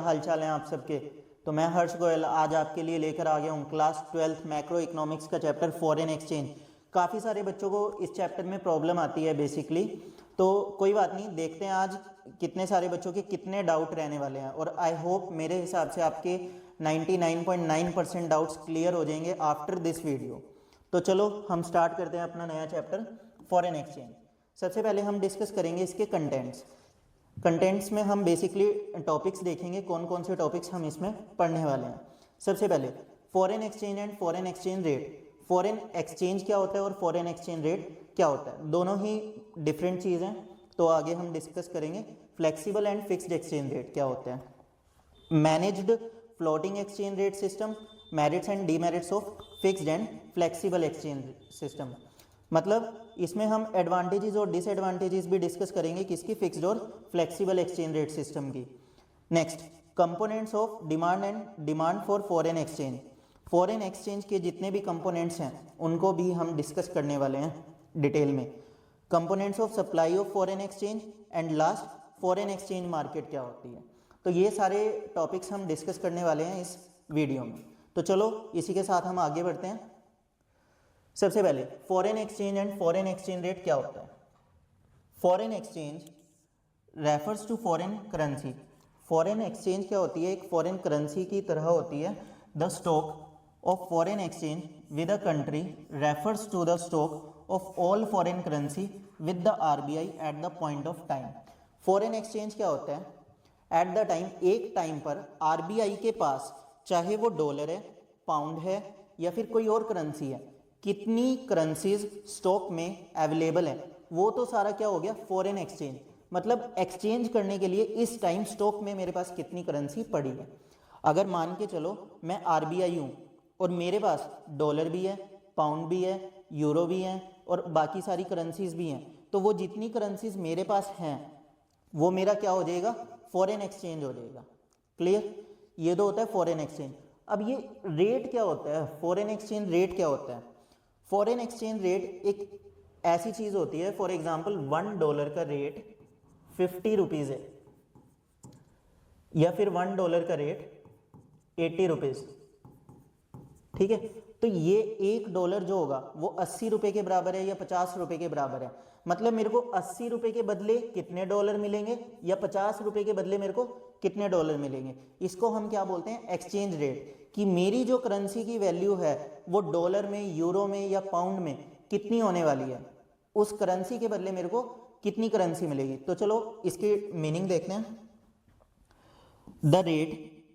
हालचाल हैं आप सबके। तो मैं हर्ष गोयल आज आपके लिए लेकर आ गया हूँ क्लास 12th मैक्रो इकोनॉमिक्स का चैप्टर फॉरेन एक्सचेंज। काफ़ी सारे बच्चों को इस चैप्टर में प्रॉब्लम आती है बेसिकली, तो कोई बात नहीं, देखते हैं आज कितने सारे बच्चों के कितने डाउट रहने वाले हैं। और आई होप मेरे हिसाब से आपके 99.9% डाउट्स क्लियर हो जाएंगे आफ्टर दिस वीडियो। तो चलो हम स्टार्ट करते हैं अपना नया चैप्टर फॉरेन एक्सचेंज। सबसे पहले हम डिस्कस करेंगे इसके कंटेंट्स में हम बेसिकली टॉपिक्स देखेंगे, कौन कौन से टॉपिक्स हम इसमें पढ़ने वाले हैं। सबसे पहले foreign exchange and foreign exchange rate. Foreign exchange क्या होता है और फॉरेन एक्सचेंज रेट क्या होता है, दोनों ही डिफरेंट चीज़ हैं। तो आगे हम डिस्कस करेंगे flexible and fixed exchange rate क्या होता है, managed floating exchange rate system, merits and demerits of fixed and flexible exchange system. मतलब इसमें हम एडवांटेजेस और डिसएडवांटेजेस भी डिस्कस करेंगे किसकी, फिक्स्ड और फ्लेक्सिबल एक्सचेंज रेट सिस्टम की। Next components of demand and demand for foreign exchange. Foreign exchange के जितने भी कंपोनेंट्स हैं उनको भी हम डिस्कस करने वाले हैं डिटेल में। Components of supply of foreign exchange and last foreign exchange market क्या होती है। तो ये सारे टॉपिक्स हम डिस्कस करने वाले हैं इस वीडियो में। तो चलो इसी के साथ हम आगे बढ़ते हैं। सबसे पहले foreign exchange and foreign exchange rate क्या होता है। Foreign exchange refers to foreign currency. Foreign exchange क्या होती है, एक फॉरेन करेंसी की तरह होती है। The stock of foreign exchange with a country refers to the stock of all foreign currency with the RBI at the point of time. Foreign exchange क्या होता है, एट द टाइम, एक time पर RBI के पास चाहे वो dollar है, पाउंड है या फिर कोई और करेंसी है, कितनी करेंसीज स्टॉक में अवेलेबल है, वो तो सारा क्या हो गया, फॉरेन एक्सचेंज। मतलब एक्सचेंज करने के लिए इस टाइम स्टॉक में मेरे पास कितनी करेंसी पड़ी है। अगर मान के चलो मैं आरबीआई हूँ और मेरे पास डॉलर भी है, पाउंड भी है, यूरो भी है और बाकी सारी करेंसीज भी हैं, तो वो जितनी करेंसीज मेरे पास हैं वो मेरा क्या हो जाएगा, फॉरेन एक्सचेंज हो जाएगा। क्लियर, ये तो होता है फॉरेन एक्सचेंज। अब ये रेट क्या होता है, फॉरेन एक्सचेंज रेट क्या होता है। फॉरेन एक्सचेंज रेट एक ऐसी चीज होती है, फॉर एग्जांपल $1 का रेट 50 रुपीज है या फिर $1 का रेट 80 रुपीज, ठीक है। तो ये $1 जो होगा वो 80 रुपए के बराबर है या 50 रुपए के बराबर है। मतलब मेरे को 80 रुपए के बदले कितने डॉलर मिलेंगे या 50 रुपए के बदले मेरे को कितने डॉलर मिलेंगे। इसको हम क्या बोलते हैं, एक्सचेंज रेट, कि मेरी जो करेंसी की वैल्यू है वो डॉलर में, यूरो में या पाउंड में कितनी होने वाली है, उस करेंसी के बदले मेरे को कितनी करेंसी मिलेगी। तो चलो इसकी मीनिंग देखते हैं। The rate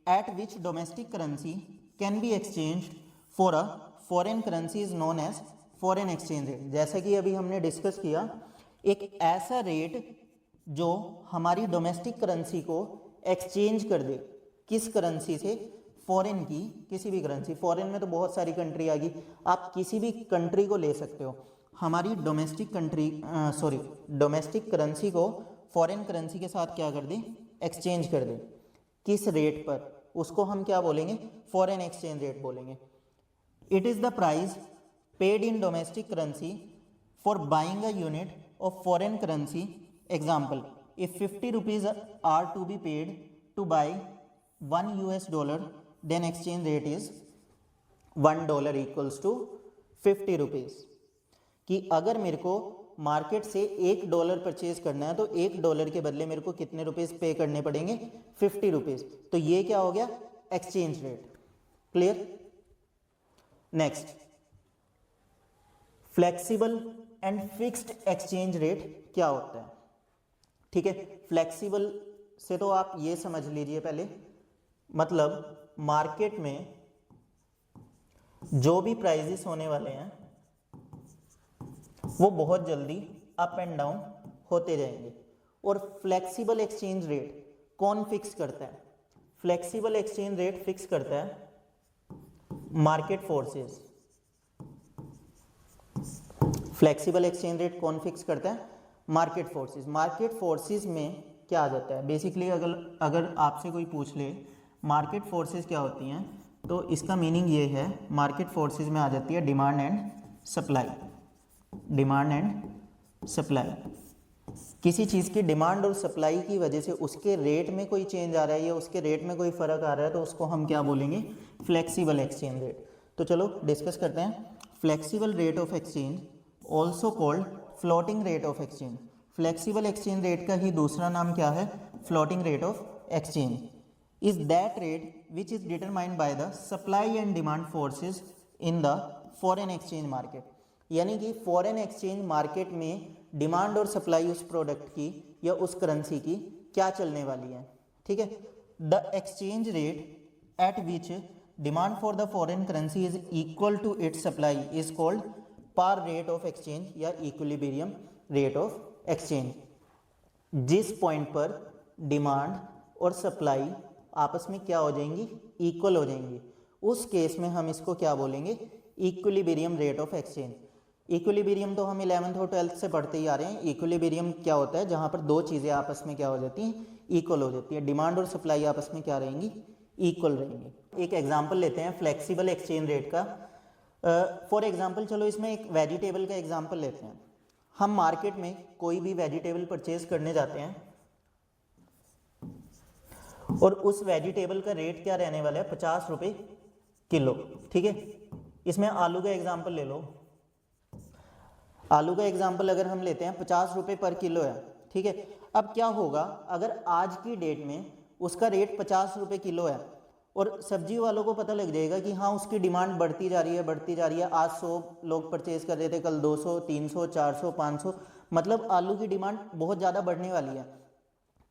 at which domestic currency can be exchanged for a foreign currency is known as foreign exchange rate. जैसा कि अभी हमने डिस्कस किया, एक ऐसा रेट जो हमारी डोमेस्टिक करेंसी को एक्सचेंज कर दे, किस करेंसी से, फॉरेन की किसी भी करेंसी। फॉरेन में तो बहुत सारी कंट्री आ गई, आप किसी भी कंट्री को ले सकते हो। हमारी डोमेस्टिक डोमेस्टिक करेंसी को फॉरेन करेंसी के साथ क्या कर दे, एक्सचेंज कर दे, किस रेट पर, उसको हम क्या बोलेंगे, फॉरेन एक्सचेंज रेट बोलेंगे। It is the price paid in domestic currency for buying a unit of foreign currency. Example, if 50 rupees are to be paid to buy $1, then exchange rate is $1 equals to 50 rupees। कि अगर मेरे को market से $1 purchase करना है तो $1 के बदले मेरे को कितने रुपीज पे करने पड़ेंगे, 50 रुपीज। तो ये क्या हो गया, exchange rate. Clear. Next flexible and fixed exchange rate क्या होता है। ठीक है, फ्लेक्सिबल से तो आप ये समझ लीजिए पहले, मतलब मार्केट में जो भी प्राइजेस होने वाले हैं वो बहुत जल्दी अप एंड डाउन होते जाएंगे। और फ्लेक्सिबल एक्सचेंज रेट कौन फिक्स करता है, फ्लेक्सिबल एक्सचेंज रेट फिक्स करता है market forces. Flexible exchange rate कौन फिक्स करता है, मार्केट फोर्सेस। मार्केट फोर्सेस में क्या आ जाता है, बेसिकली अगर आपसे कोई पूछ ले मार्केट फोर्सेस क्या होती हैं, तो इसका मीनिंग ये है, मार्केट फोर्सेस में आ जाती है demand and supply. Demand and supply किसी चीज़ की डिमांड और सप्लाई की वजह से उसके रेट में कोई चेंज आ रहा है या उसके रेट में कोई फ़र्क आ रहा है तो उसको हम क्या बोलेंगे, फ्लेक्सिबल एक्सचेंज रेट। तो चलो डिस्कस करते हैं। Flexible rate of exchange also called floating rate of exchange. Flexible exchange rate का ही दूसरा नाम क्या है, floating rate of exchange. Is that rate which is determined by the supply and demand forces in the foreign exchange market. यानी कि foreign exchange market में demand और supply उस प्रोडक्ट की या उस करेंसी की क्या चलने वाली है, ठीक है। The exchange rate at which demand for the foreign currency is equal to its supply is called par rate of exchange या इक्विलिब्रियम रेट ऑफ एक्सचेंज। जिस पॉइंट पर डिमांड और सप्लाई आपस में क्या हो जाएंगी, इक्वल हो जाएंगी, उस केस में हम इसको क्या बोलेंगे, equilibrium rate of exchange. Equilibrium तो हम 11th और 12th से पढ़ते ही आ रहे हैं। इक्विलिब्रियम क्या होता है, जहां पर दो चीज़ें आपस में क्या हो जाती हैं, इक्वल हो जाती है। डिमांड और सप्लाई आपस में क्या रहेंगी, इक्वल रहेंगी। एक एग्जांपल लेते हैं फ्लेक्सिबल एक्सचेंज रेट का। फॉर एग्जांपल चलो इसमें एक वेजिटेबल का एग्जांपल लेते हैं। हम मार्केट में कोई भी वेजिटेबल परचेज करने जाते हैं और उस वेजिटेबल का रेट क्या रहने वाला है, 50 रुपये किलो, ठीक है। इसमें आलू का एग्जांपल ले लो। आलू का एग्जांपल अगर हम लेते हैं 50 रुपये पर किलो है, ठीक है। अब क्या होगा, अगर आज की डेट में उसका रेट 50 रुपये किलो है और सब्जी वालों को पता लग जाएगा कि हाँ उसकी डिमांड बढ़ती जा रही है, बढ़ती जा रही है। आज 100 लोग परचेज कर रहे थे, कल 200, 300, 400, 500, मतलब आलू की डिमांड बहुत ज़्यादा बढ़ने वाली है।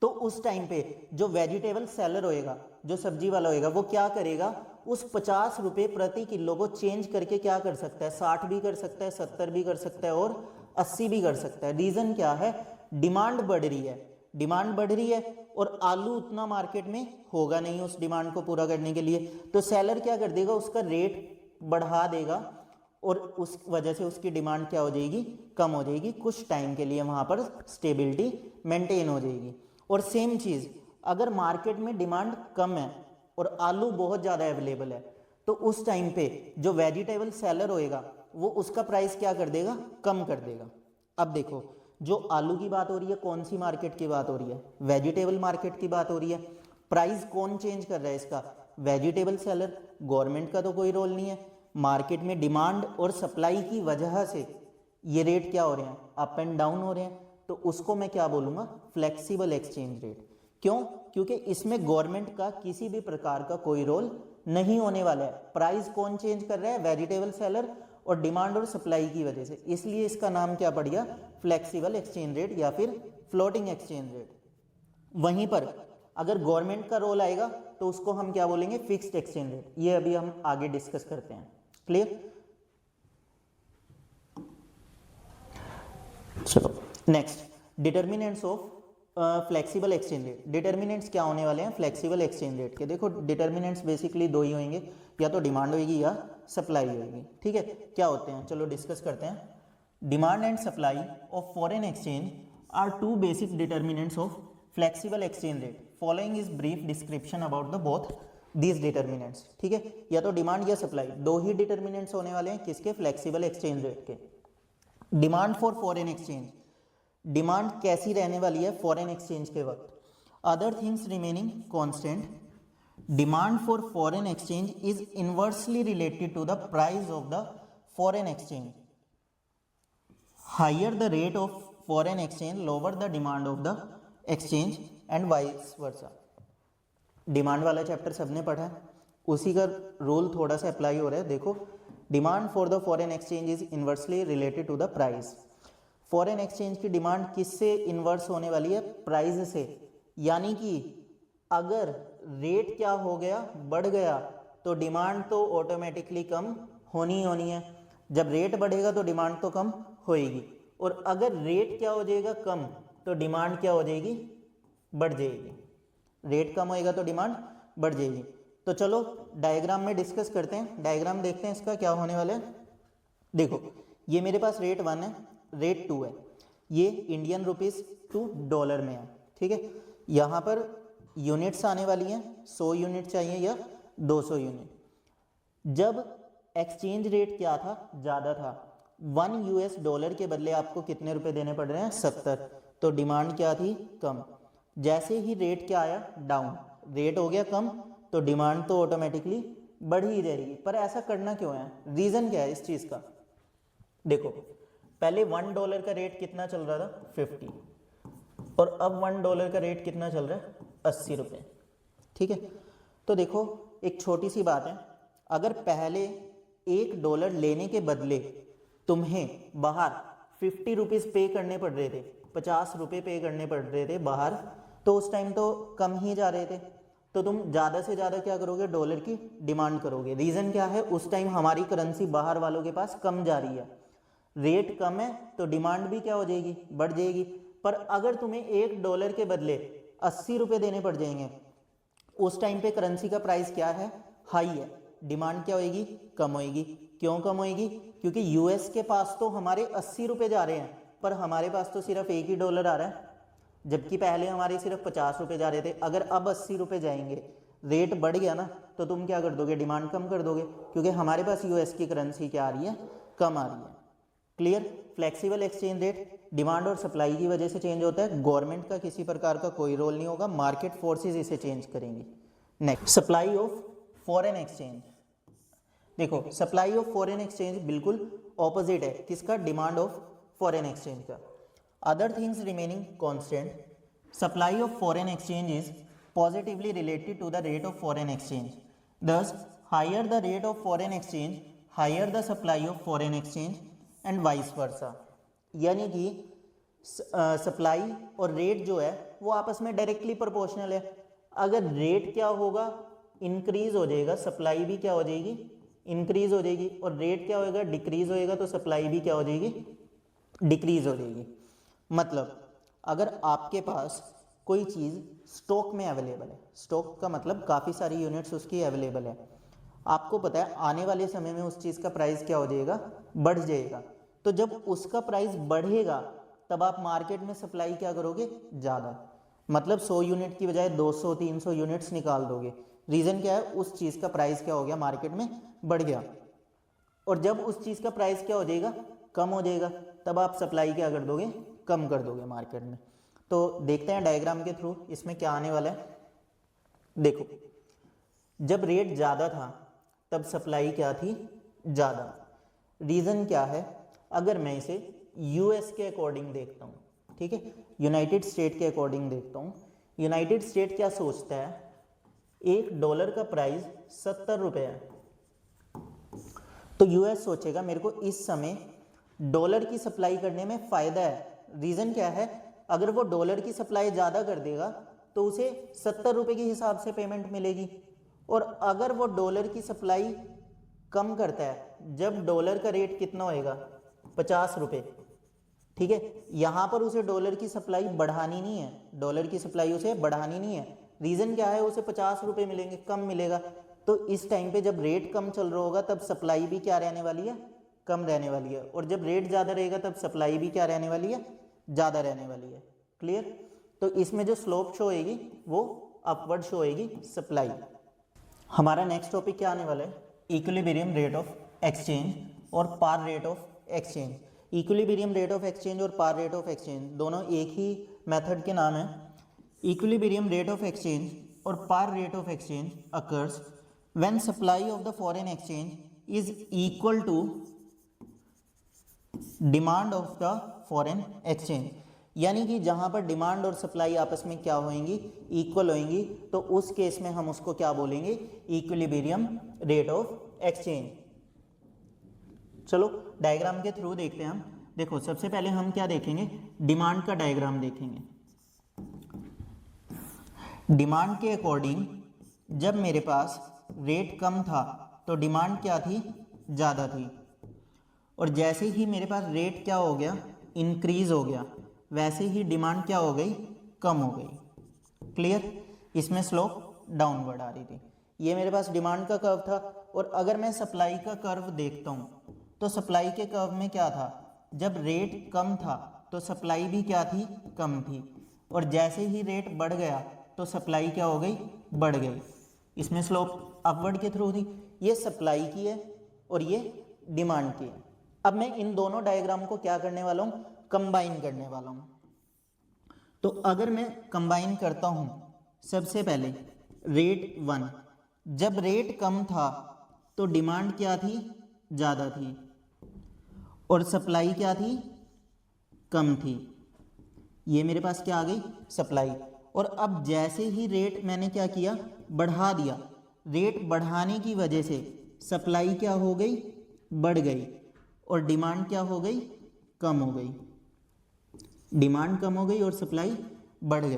तो उस टाइम पे जो वेजिटेबल सेलर होएगा, जो सब्जी वाला होएगा, वो क्या करेगा, उस 50 रुपये प्रति किलो को चेंज करके क्या कर सकता है, 60 भी कर सकता है, 70 भी कर सकता है और 80 भी कर सकता है। रीजन क्या है, डिमांड बढ़ रही है, डिमांड बढ़ रही है और आलू उतना मार्केट में होगा नहीं उस डिमांड को पूरा करने के लिए। तो सेलर क्या कर देगा, उसका रेट बढ़ा देगा और उस वजह से उसकी डिमांड क्या हो जाएगी, कम हो जाएगी। कुछ टाइम के लिए वहां पर स्टेबिलिटी मेंटेन हो जाएगी। और सेम चीज़ अगर मार्केट में डिमांड कम है और आलू बहुत ज़्यादा अवेलेबल है, तो उस टाइम पे जो वेजिटेबल सेलर होएगा वो उसका प्राइस क्या कर देगा, कम कर देगा। अब देखो, जो आलू की बात हो रही है, कौन सी मार्केट की बात हो रही है, वेजिटेबल मार्केट की बात हो रही है। प्राइस कौन चेंज कर रहा है इसका, वेजिटेबल सेलर। गवर्नमेंट का तो कोई रोल नहीं है। मार्केट में डिमांड और सप्लाई की वजह से ये रेट क्या हो रहे हैं, अप एंड डाउन हो रहे हैं। तो उसको मैं क्या बोलूँगा, फ्लेक्सिबल एक्सचेंज रेट। क्यों, क्योंकि इसमें गवर्नमेंट का किसी भी प्रकार का कोई रोल नहीं होने वाला है। प्राइस कौन चेंज कर रहा है, वेजिटेबल सेलर, और डिमांड और सप्लाई की वजह से। इसलिए इसका नाम क्या पड़ गया, फ्लेक्सिबल एक्सचेंज रेट या फिर फ्लोटिंग एक्सचेंज रेट। वहीं पर अगर गवर्नमेंट का रोल आएगा तो उसको हम क्या बोलेंगे, फिक्स्ड एक्सचेंज रेट। ये अभी हम आगे डिस्कस करते हैं। क्लियर, चलो next, determinants of flexible exchange rate. Determinants क्या होने वाले हैं फ्लेक्सिबल एक्सचेंज रेट के। देखो डिटर्मिनेंट्स बेसिकली दो ही होंगे, या तो डिमांड होगी या सप्लाई होगी, ठीक है। क्या होते हैं, चलो डिस्कस करते हैं। Demand and supply of foreign exchange are two basic determinants of flexible exchange rate. Following is brief description about the both these determinants, ठीक है। या तो डिमांड या सप्लाई, दो ही डिटर्मिनेंट्स होने वाले हैं किसके, फ्लेक्सिबल एक्सचेंज रेट के। Demand for foreign exchange, demand कैसी रहने वाली है फॉरेन एक्सचेंज के वक्त, other things remaining constant, demand for foreign exchange is inversely related to the price of the foreign exchange. Higher the rate of foreign exchange lower the demand of the exchange and vice versa. Demand वाला chapter सबने पढ़ा है, उसी का rule थोड़ा सा apply हो रहा है। देखो, demand for the foreign exchange is inversely related to the price. Foreign exchange की डिमांड किससे इन्वर्स होने वाली है, प्राइस से। यानी कि अगर रेट क्या हो गया, बढ़ गया, तो डिमांड तो ऑटोमेटिकली कम होनी होनी है। जब रेट बढ़ेगा तो डिमांड तो कम होएगी, और अगर रेट क्या हो जाएगा, कम, तो डिमांड क्या हो जाएगी, बढ़ जाएगी। रेट कम होएगा तो डिमांड बढ़ जाएगी। तो चलो डायग्राम में डिस्कस करते हैं। डायग्राम देखते हैं इसका क्या होने वाला है। देखो, ये मेरे पास रेट 1 है, रेट 2 है, ये इंडियन रुपीस टू डॉलर में है, ठीक है। यहाँ पर यूनिट्स आने वाली हैं, 100 यूनिट चाहिए या 200 यूनिट। जब एक्सचेंज रेट क्या था, ज़्यादा था, $1 के बदले आपको कितने रुपए देने पड़ रहे हैं, 70। तो डिमांड क्या थी, कम। जैसे ही रेट क्या आया, डाउन, रेट हो गया कम, तो डिमांड तो ऑटोमेटिकली बढ़ ही जाएगी। पर ऐसा करना क्यों है, रीज़न क्या है इस चीज़ का? देखो, पहले $1 का रेट कितना चल रहा था, 50, और अब $1 का रेट कितना चल रहा है, 80 रुपये। ठीक है, तो देखो एक छोटी सी बात है, अगर पहले $1 लेने के बदले तुम्हें बाहर 50 रुपीज़ पे करने पड़ रहे थे, 50 रुपये पे करने पड़ रहे थे बाहर, तो उस टाइम तो कम ही जा रहे थे, तो तुम ज़्यादा से ज़्यादा क्या करोगे, डॉलर की डिमांड करोगे। रीज़न क्या है, उस टाइम हमारी करेंसी बाहर वालों के पास कम जा रही है, रेट कम है, तो डिमांड भी क्या हो जाएगी, बढ़ जाएगी। पर अगर तुम्हें $1 के बदले 80 रुपये देने पड़ जाएंगे, उस टाइम पे करेंसी का प्राइस क्या है, हाई है, डिमांड क्या होएगी, कम होएगी। क्यों कम होएगी, क्योंकि यूएस के पास तो हमारे 80 रुपये जा रहे हैं, पर हमारे पास तो सिर्फ एक ही डॉलर आ रहा है, जबकि पहले हमारे सिर्फ 50 रुपये जा रहे थे। अगर अब 80 रुपये जाएंगे, रेट बढ़ गया ना, तो तुम क्या कर दोगे, डिमांड कम कर दोगे, क्योंकि हमारे पास यूएस की करेंसी क्या आ रही है, कम आ रही है। Clear? Flexible exchange rate demand और सप्लाई की वजह से चेंज होता है, गवर्नमेंट का किसी प्रकार का कोई रोल नहीं होगा, मार्केट फोर्सेस इसे चेंज करेंगी। Next, supply of foreign exchange. देखो, सप्लाई ऑफ फॉरेन एक्सचेंज बिल्कुल ऑपोजिट है किसका, डिमांड ऑफ फॉरेन एक्सचेंज का। Other things remaining constant, supply of foreign exchange is positively related to the rate of foreign exchange, thus higher the rate of foreign exchange higher the supply of foreign exchange and vice versa. यानी कि supply और rate जो है वो आपस में directly proportional है। अगर रेट क्या होगा, इंक्रीज हो जाएगा, सप्लाई भी क्या हो जाएगी, इंक्रीज हो जाएगी, और रेट क्या होएगा, डिक्रीज होएगा, तो सप्लाई भी क्या हो जाएगी, डिक्रीज हो जाएगी। मतलब अगर आपके पास कोई चीज़ स्टॉक में अवेलेबल है, स्टॉक का मतलब काफ़ी सारी यूनिट्स उसकी अवेलेबल है, आपको पता है आने वाले समय में उस चीज़ का प्राइस क्या हो जाएगा, बढ़ जाएगा। तो जब उसका प्राइस बढ़ेगा तब आप मार्केट में सप्लाई क्या करोगे, ज़्यादा, मतलब 100 यूनिट की बजाय 200-300 यूनिट्स निकाल दोगे। रीज़न क्या है, उस चीज़ का प्राइस क्या हो गया, मार्केट में बढ़ गया। और जब उस चीज़ का प्राइस क्या हो जाएगा, कम हो जाएगा, तब आप सप्लाई क्या कर दोगे, कम कर दोगे मार्केट में। तो देखते हैं डायग्राम के थ्रू इसमें क्या आने वाला है। देखो, जब रेट ज़्यादा था तब सप्लाई क्या थी, ज़्यादा। रीज़न क्या है, अगर मैं इसे यूएस के अकॉर्डिंग देखता हूँ, ठीक है, यूनाइटेड स्टेट के अकॉर्डिंग देखता हूँ, यूनाइटेड स्टेट क्या सोचता है, $1 का प्राइस 70 रुपये है, तो यूएस सोचेगा मेरे को इस समय डॉलर की सप्लाई करने में फ़ायदा है। रीज़न क्या है, अगर वो डॉलर की सप्लाई ज़्यादा कर देगा तो उसे 70 रुपये के हिसाब से पेमेंट मिलेगी, और अगर वो डॉलर की सप्लाई कम करता है, जब डॉलर का रेट कितना होएगा, 50 रुपये, ठीक है, यहाँ पर उसे डॉलर की सप्लाई बढ़ानी नहीं है, डॉलर की सप्लाई उसे बढ़ानी नहीं है। रीज़न क्या है, उसे 50 रुपये मिलेंगे, कम मिलेगा। तो इस टाइम पे जब रेट कम चल रहा होगा तब सप्लाई भी क्या रहने वाली है, कम रहने वाली है, और जब रेट ज़्यादा रहेगा तब सप्लाई भी क्या रहने वाली है, ज़्यादा रहने वाली है। क्लियर? तो इसमें जो स्लोप शो होएगी वो अपवर्ड शो होएगी सप्लाई। हमारा नेक्स्ट टॉपिक क्या आने वाला है, इक्विलिब्रियम रेट ऑफ एक्सचेंज और par rate of exchange. Equilibrium rate of exchange और पार रेट ऑफ एक्सचेंज दोनों एक ही मेथड के नाम है। इक्विलिब्रियम रेट ऑफ एक्सचेंज और par rate of exchange occurs when supply of the foreign exchange is equal to demand of the foreign exchange. यानी कि जहां पर डिमांड और सप्लाई आपस में क्या होंगी, इक्वल होंगी, तो उस केस में हम उसको क्या बोलेंगे, इक्विलिब्रियम रेट ऑफ एक्सचेंज। चलो डायग्राम के थ्रू देखते हैं हम। देखो, सबसे पहले हम क्या देखेंगे, डिमांड का डायग्राम देखेंगे। डिमांड के अकॉर्डिंग जब मेरे पास रेट कम था तो डिमांड क्या थी, ज़्यादा थी, और जैसे ही मेरे पास रेट क्या हो गया, इंक्रीज हो गया, वैसे ही डिमांड क्या हो गई, कम हो गई। क्लियर? इसमें स्लोप डाउनवर्ड आ रही थी। ये मेरे पास डिमांड का कर्व था, और अगर मैं सप्लाई का कर्व देखता हूँ तो सप्लाई के कर्व में क्या था, जब रेट कम था तो सप्लाई भी क्या थी, कम थी, और जैसे ही रेट बढ़ गया तो सप्लाई क्या हो गई, बढ़ गई। इसमें स्लोप अपवर्ड के थ्रू थी। ये सप्लाई की है और ये डिमांड की है। अब मैं इन दोनों डायग्राम को क्या करने वाला हूँ, कंबाइन करने वाला हूँ। तो अगर मैं कंबाइन करता हूँ, सबसे पहले रेट 1, जब रेट कम था तो डिमांड क्या थी, ज़्यादा थी, और सप्लाई क्या थी, कम थी। ये मेरे पास क्या आ गई, सप्लाई। और अब जैसे ही रेट मैंने क्या किया, बढ़ा दिया, रेट बढ़ाने की वजह से सप्लाई क्या हो गई, बढ़ गई, और डिमांड क्या हो गई, कम हो गई। डिमांड कम हो गई और सप्लाई बढ़ गई।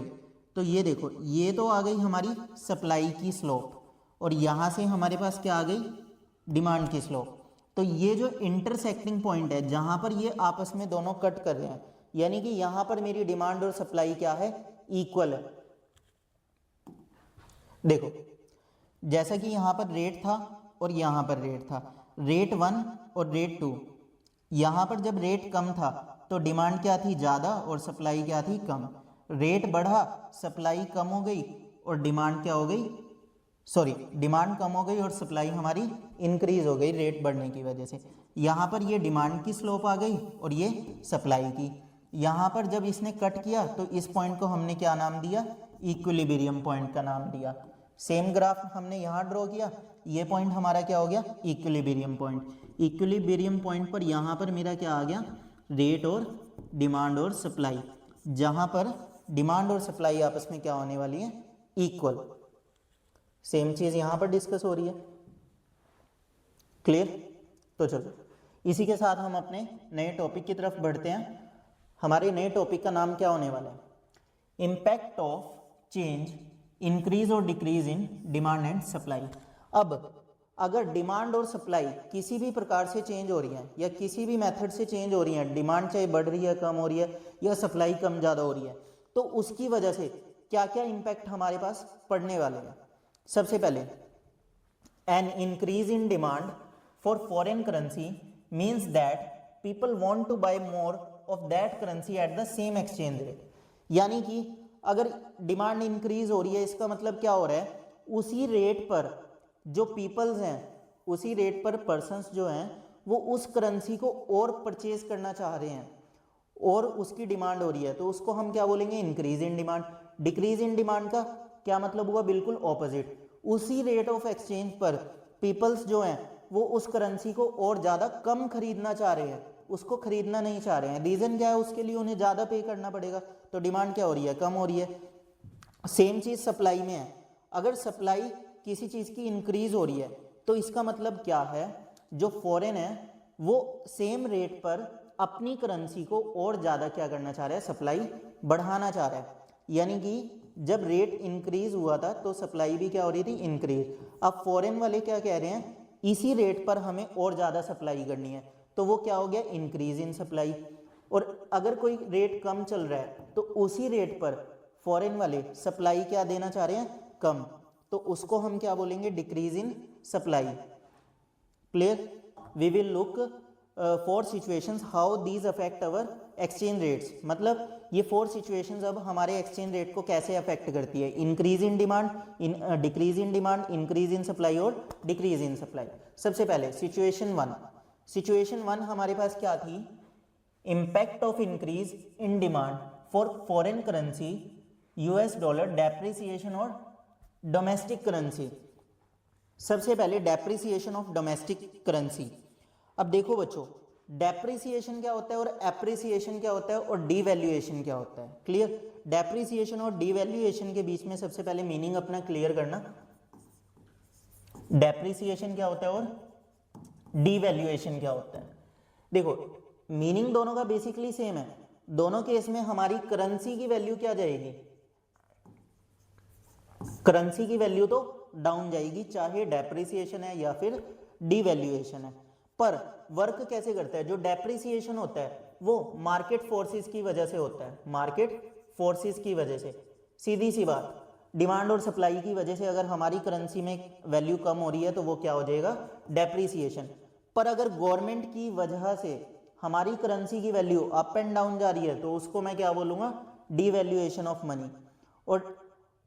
तो ये देखो, ये तो आ गई हमारी सप्लाई की स्लोप, और यहाँ से हमारे पास क्या आ गई, डिमांड की स्लोप। तो ये जो इंटरसेक्टिंग पॉइंट है, जहाँ पर ये आपस में दोनों कट कर रहे हैं, यानी कि यहाँ पर मेरी डिमांड और सप्लाई क्या है, इक्वल है। देखो, जैसा कि यहाँ पर रेट था और यहाँ पर रेट था, रेट 1 और रेट 2। यहाँ पर जब रेट कम था तो डिमांड क्या थी, ज़्यादा, और सप्लाई क्या थी, कम। रेट बढ़ा, सप्लाई कम हो गई, और डिमांड क्या हो गई, सॉरी, डिमांड कम हो गई और सप्लाई हमारी इंक्रीज हो गई रेट बढ़ने की वजह से। यहाँ पर ये डिमांड की स्लोप आ गई और ये सप्लाई की। यहाँ पर जब इसने कट किया तो इस पॉइंट को हमने क्या नाम दिया, इक्विलिब्रियम पॉइंट का नाम दिया। सेम ग्राफ हमने यहाँ ड्रॉ किया, ये पॉइंट हमारा क्या हो गया, इक्विलिब्रियम पॉइंट। इक्विलिब्रियम पॉइंट पर यहाँ पर मेरा क्या आ गया, रेट और डिमांड और सप्लाई, जहाँ पर डिमांड और सप्लाई आपस में क्या होने वाली है, इक्वल। सेम चीज यहां पर डिस्कस हो रही है। क्लियर? तो चलो, इसी के साथ हम अपने नए टॉपिक की तरफ बढ़ते हैं। हमारे नए टॉपिक का नाम क्या होने वाला है, इम्पैक्ट ऑफ चेंज, इंक्रीज और decrease in demand and supply. अब अगर डिमांड और सप्लाई किसी भी प्रकार से चेंज हो रही है या किसी भी मेथड से चेंज हो रही है, डिमांड चाहे बढ़ रही है, कम हो रही है, या सप्लाई कम ज़्यादा हो रही है, तो उसकी वजह से क्या क्या इम्पैक्ट हमारे पास पड़ने वाले हैं। सबसे पहले, an increase in demand for foreign currency means that people want to buy more of that currency at the same exchange rate. यानी कि अगर डिमांड इंक्रीज हो रही है, इसका मतलब क्या हो रहा है, उसी रेट पर जो पीपल्स हैं, उसी रेट पर पर्सन्स जो हैं, वो उस करेंसी को और परचेज करना चाह रहे हैं और उसकी डिमांड हो रही है, तो उसको हम क्या बोलेंगे, increase in demand. Decrease in demand का क्या मतलब हुआ, बिल्कुल ऑपोजिट। उसी रेट ऑफ एक्सचेंज पर पीपल्स जो हैं वो उस करेंसी को और ज़्यादा कम खरीदना चाह रहे हैं, उसको खरीदना नहीं चाह रहे हैं। रीज़न क्या है, उसके लिए उन्हें ज़्यादा पे करना पड़ेगा, तो डिमांड क्या हो रही है, कम हो रही है। सेम चीज़ सप्लाई में है, अगर सप्लाई किसी चीज़ की इंक्रीज हो रही है तो इसका मतलब क्या है, जो फॉरेन है वो सेम रेट पर अपनी करेंसी को और ज़्यादा क्या करना चाह रहा है, सप्लाई बढ़ाना चाह रहा है। यानी कि जब रेट इंक्रीज हुआ था तो सप्लाई भी क्या हो रही थी, इंक्रीज। अब फॉरेन वाले क्या कह रहे हैं, इसी रेट पर हमें और ज़्यादा सप्लाई करनी है, तो वो क्या हो गया, इंक्रीज इन सप्लाई। और अगर कोई रेट कम चल रहा है तो उसी रेट पर फॉरेन वाले सप्लाई क्या देना चाह रहे हैं, कम, तो उसको हम क्या बोलेंगे, decrease in supply. Clear? We will look for situations how these affect our exchange rates. मतलब ये 4 सिचुएशंस अब हमारे एक्सचेंज रेट को कैसे अफेक्ट करती है, increase in demand, decrease in demand, increase in supply और डिक्रीज इन सप्लाई। सबसे पहले सिचुएशन 1। सिचुएशन 1 हमारे पास क्या थी, impact of increase in demand for foreign currency, US dollar depreciation और डोमेस्टिक करेंसी। सबसे पहले डेप्रिसिएशन ऑफ डोमेस्टिक करेंसी। अब देखो बच्चों, डेप्रिसिएशन क्या होता है और एप्रिसिएशन क्या होता है और डीवैल्यूएशन क्या होता है। क्लियर? डेप्रिसिएशन और डीवैल्यूएशन के बीच में सबसे पहले मीनिंग अपना क्लियर करना। डेप्रिसिएशन क्या होता है और डीवैल्यूएशन क्या होता है। देखो, मीनिंग दोनों का बेसिकली सेम है। दोनों केस में हमारी करेंसी की वैल्यू क्या जाएगी, करेंसी की वैल्यू तो डाउन जाएगी, चाहे डेप्रिसिएशन है या फिर डीवैल्यूएशन है। पर वर्क कैसे करता है, जो डेप्रिसिएशन होता है वो मार्केट फोर्सेस की वजह से होता है, मार्केट फोर्सेस की वजह से। सीधी सी बात, डिमांड और सप्लाई की वजह से अगर हमारी करेंसी में वैल्यू कम हो रही है तो वो क्या हो जाएगा, डेप्रिसिएशन। पर अगर गवर्नमेंट की वजह से हमारी करेंसी की वैल्यू अप एंड डाउन जा रही है तो उसको मैं क्या बोलूँगा, डीवैल्यूएशन ऑफ मनी। और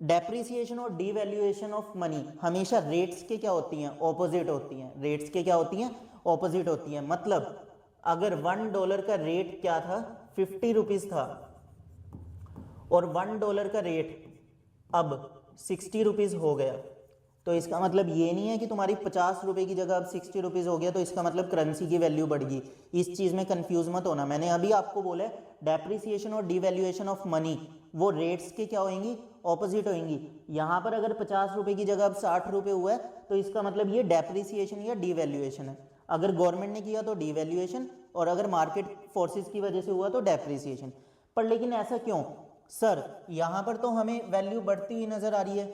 डेप्रिसिएशन और डीवैल्यूएशन ऑफ मनी हमेशा रेट्स के क्या होती हैं, ऑपोजिट होती हैं। रेट्स के क्या होती हैं, ऑपोजिट होती हैं। मतलब अगर $1 का रेट क्या था, 50 रुपीज़ था, और $1 का रेट अब 60 रुपीज़ हो गया, तो इसका मतलब ये नहीं है कि तुम्हारी 50 रुपये की जगह अब 60 रुपीज़ हो गया तो इसका मतलब करेंसी की वैल्यू बढ़ गई। इस चीज़ में कंफ्यूज मत होना। मैंने अभी आपको बोला है डेप्रिसिएशन और डिवैल्यूएशन ऑफ मनी वो रेट्स के क्या होंगी, ऑपोजिट होंगी। यहाँ पर अगर 50 रुपये की जगह अब 60 रुपये हुआ है तो इसका मतलब ये डेप्रिसिएशन या डिवैल्यूएशन है। अगर गवर्नमेंट ने किया तो डिवैल्यूएशन, और अगर मार्केट फोर्सेस की वजह से हुआ तो डेप्रिसिएशन। पर लेकिन ऐसा क्यों सर, यहाँ पर तो हमें वैल्यू बढ़ती हुई नजर आ रही है,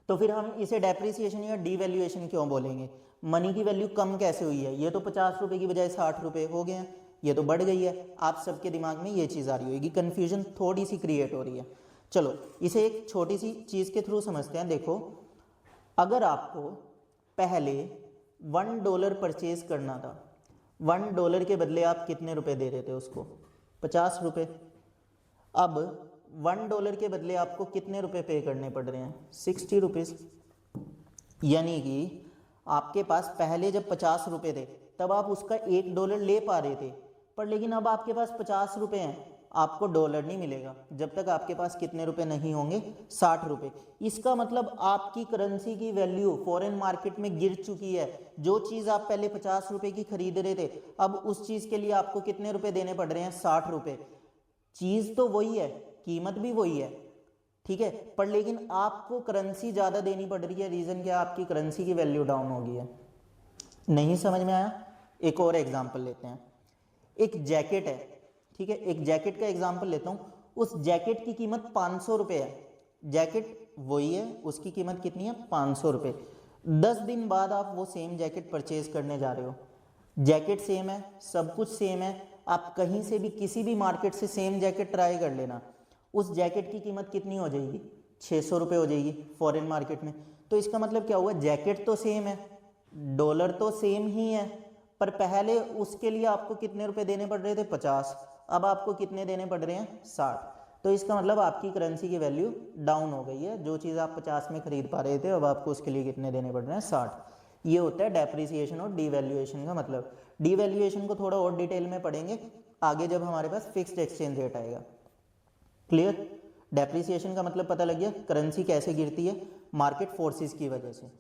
तो फिर हम इसे डेप्रिसिएशन या डिवैल्यूएशन क्यों बोलेंगे? मनी की वैल्यू कम कैसे हुई है? ये तो 50 रुपये की बजाय 60 रुपये हो गए हैं, ये तो बढ़ गई है। आप सबके दिमाग में ये चीज़ आ रही होगी, कन्फ्यूजन थोड़ी सी क्रिएट हो रही है। चलो इसे एक छोटी सी चीज़ के थ्रू समझते हैं। देखो, अगर आपको पहले $1 परचेज करना था, $1 के बदले आप कितने रुपए दे रहे थे उसको? 50 रुपये। अब $1 के बदले आपको कितने रुपए पे करने पड़ रहे हैं? 60 रुपीज़। यानी कि आपके पास पहले जब 50 रुपये थे तब आप उसका $1 ले पा रहे थे, पर लेकिन अब आपके पास 50 रुपये हैं, आपको डॉलर नहीं मिलेगा जब तक आपके पास कितने रुपए नहीं होंगे? 60 रुपये। इसका मतलब आपकी करेंसी की वैल्यू फॉरेन मार्केट में गिर चुकी है। जो चीज़ आप पहले 50 रुपये की खरीद रहे थे, अब उस चीज़ के लिए आपको कितने रुपए देने पड़ रहे हैं? 60 रुपये। चीज़ तो वही है, कीमत भी वही है, ठीक है, पर लेकिन आपको करेंसी ज़्यादा देनी पड़ रही है। रीज़न क्या? आपकी करेंसी की वैल्यू डाउन हो गई है। नहीं समझ में आया? एक और एग्जांपल लेते हैं। एक जैकेट है, ठीक है, एक जैकेट का एग्जांपल लेता हूँ। उस जैकेट की कीमत 500 रुपये है। जैकेट वही है, उसकी कीमत कितनी है? 500 रुपये। 10 दिन बाद आप वो सेम जैकेट परचेज करने जा रहे हो। जैकेट सेम है, सब कुछ सेम है, आप कहीं से भी किसी भी मार्केट से सेम जैकेट ट्राई कर लेना, उस जैकेट की कीमत कितनी हो जाएगी? 600 रुपये हो जाएगी फॉरेन मार्केट में। तो इसका मतलब क्या हुआ? जैकेट तो सेम है, डॉलर तो सेम ही है, पर पहले उसके लिए आपको कितने रुपए देने पड़ रहे थे? 50। अब आपको कितने देने पड़ रहे हैं? 60। तो इसका मतलब आपकी करेंसी की वैल्यू डाउन हो गई है। जो चीज़ आप 50 में खरीद पा रहे थे, अब आपको उसके लिए कितने देने पड़ रहे हैं? 60। ये होता है डेप्रिसिएशन और डिवैल्यूएशन का मतलब। डिवैल्यूएशन को थोड़ा और डिटेल में पढ़ेंगे आगे जब हमारे पास फिक्स्ड एक्सचेंज रेट आएगा। क्लियर? डेप्रिसिएशन का मतलब पता लग गया, करेंसी कैसे गिरती है मार्केट फोर्सेस की वजह से।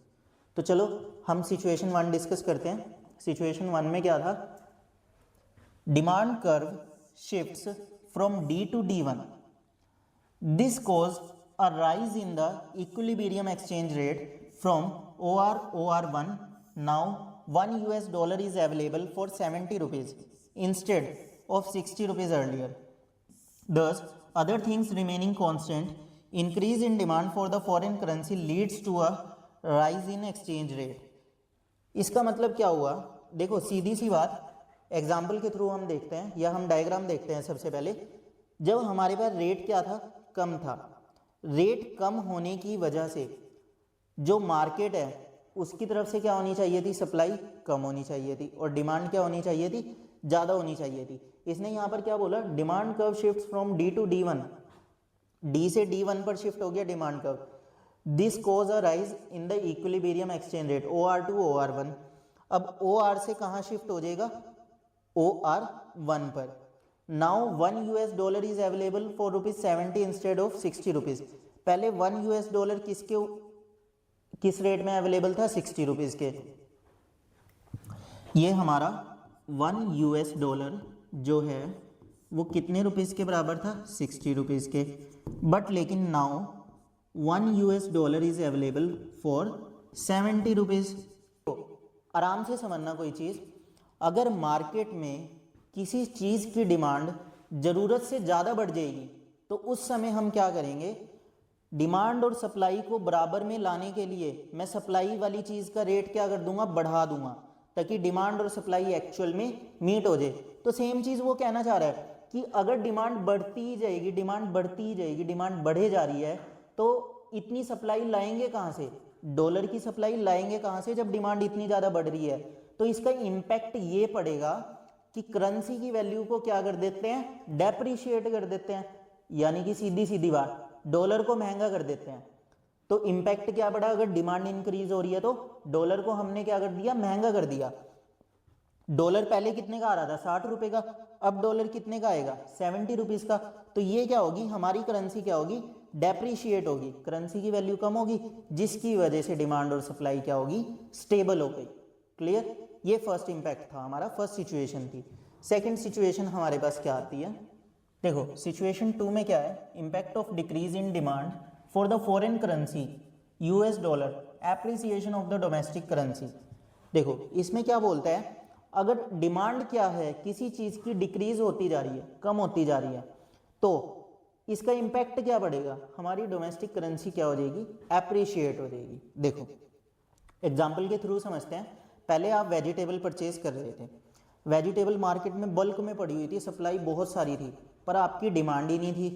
तो चलो हम सिचुएशन 1 डिस्कस करते हैं। सिचुएशन 1 में क्या था? Demand curve shifts from D to D1. This caused a rise in the equilibrium exchange rate from OR1. Now $1 is available for 70 rupees instead of 60 rupees earlier. Thus, other things remaining constant, increase in demand for the foreign currency leads to a rise in exchange rate. इसका मतलब क्या हुआ? देखो सीधी सी बात, example के through हम देखते हैं या हम डायग्राम देखते हैं। सबसे पहले जब हमारे पास रेट क्या था? कम था। रेट कम होने की वजह से जो मार्केट है उसकी तरफ से क्या होनी चाहिए थी? सप्लाई कम होनी चाहिए थी, और डिमांड क्या होनी चाहिए थी? ज़्यादा होनी चाहिए थी। इसने यहाँ पर क्या बोला? Demand curve shift from D to D1. D से D1 पर शिफ्ट हो गया demand curve. This cause a rise in the equilibrium exchange rate OR to OR1. अब OR से कहाँ शिफ्ट हो जाएगा? OR1 पर। Now $1 is available for ₹70 instead of 60 rupees. पहले $1 किस रेट में अवेलेबल था? 60 रुपीज़ के। ये हमारा $1 जो है वो कितने रुपीज़ के बराबर था? 60 रुपीज़ के। बट लेकिन now $1 is available for 70 rupees. आराम से समझना कोई चीज़, अगर मार्केट में किसी चीज़ की डिमांड ज़रूरत से ज़्यादा बढ़ जाएगी तो उस समय हम क्या करेंगे? डिमांड और सप्लाई को बराबर में लाने के लिए मैं सप्लाई वाली चीज़ का रेट क्या कर दूंगा? बढ़ा दूंगा, ताकि डिमांड और सप्लाई एक्चुअल में मीट हो जाए। तो सेम चीज़ वो कहना चाह रहा है कि अगर डिमांड बढ़ती ही जाएगी, डिमांड बढ़ती ही जाएगी, डिमांड बढ़े जा रही है, तो इतनी सप्लाई लाएंगे कहाँ से? डॉलर की सप्लाई लाएंगे कहाँ से जब डिमांड इतनी ज़्यादा बढ़ रही है? तो इसका इम्पैक्ट ये पड़ेगा कि करेंसी की वैल्यू को क्या कर देते हैं? डेप्रिशिएट कर देते हैं। यानी कि सीधी सीधी बात, डॉलर को महंगा कर देते हैं। तो इम्पैक्ट क्या पड़ा? अगर डिमांड इंक्रीज हो रही है तो डॉलर को हमने क्या कर दिया? महंगा कर दिया। डॉलर पहले कितने का आ रहा था, 60 रुपए का, अब डॉलर कितने का आएगा, 70 रुपीज़ का। तो ये क्या होगी, हमारी करेंसी क्या होगी, डेप्रिशिएट होगी, करेंसी की वैल्यू कम होगी, जिसकी वजह से डिमांड और सप्लाई क्या होगी, स्टेबल हो गई। क्लियर, ये फर्स्ट इंपैक्ट था हमारा, फर्स्ट सिचुएशन थी। सेकंड सिचुएशन हमारे पास क्या आती है, देखो सिचुएशन 2 में क्या है, impact of decrease in demand for the foreign currency US dollar, appreciation of the domestic currency. देखो इसमें क्या बोलता है, अगर डिमांड क्या है, किसी चीज़ की डिक्रीज होती जा रही है, कम होती जा रही है, तो इसका इंपैक्ट क्या पड़ेगा, हमारी डोमेस्टिक करेंसी क्या हो जाएगी, एप्रिशिएट हो जाएगी। देखो एग्जाम्पल के थ्रू समझते हैं। पहले आप वेजिटेबल परचेज कर रहे थे, वेजिटेबल मार्केट में बल्क में पड़ी हुई थी, सप्लाई बहुत सारी थी, पर आपकी डिमांड ही नहीं थी,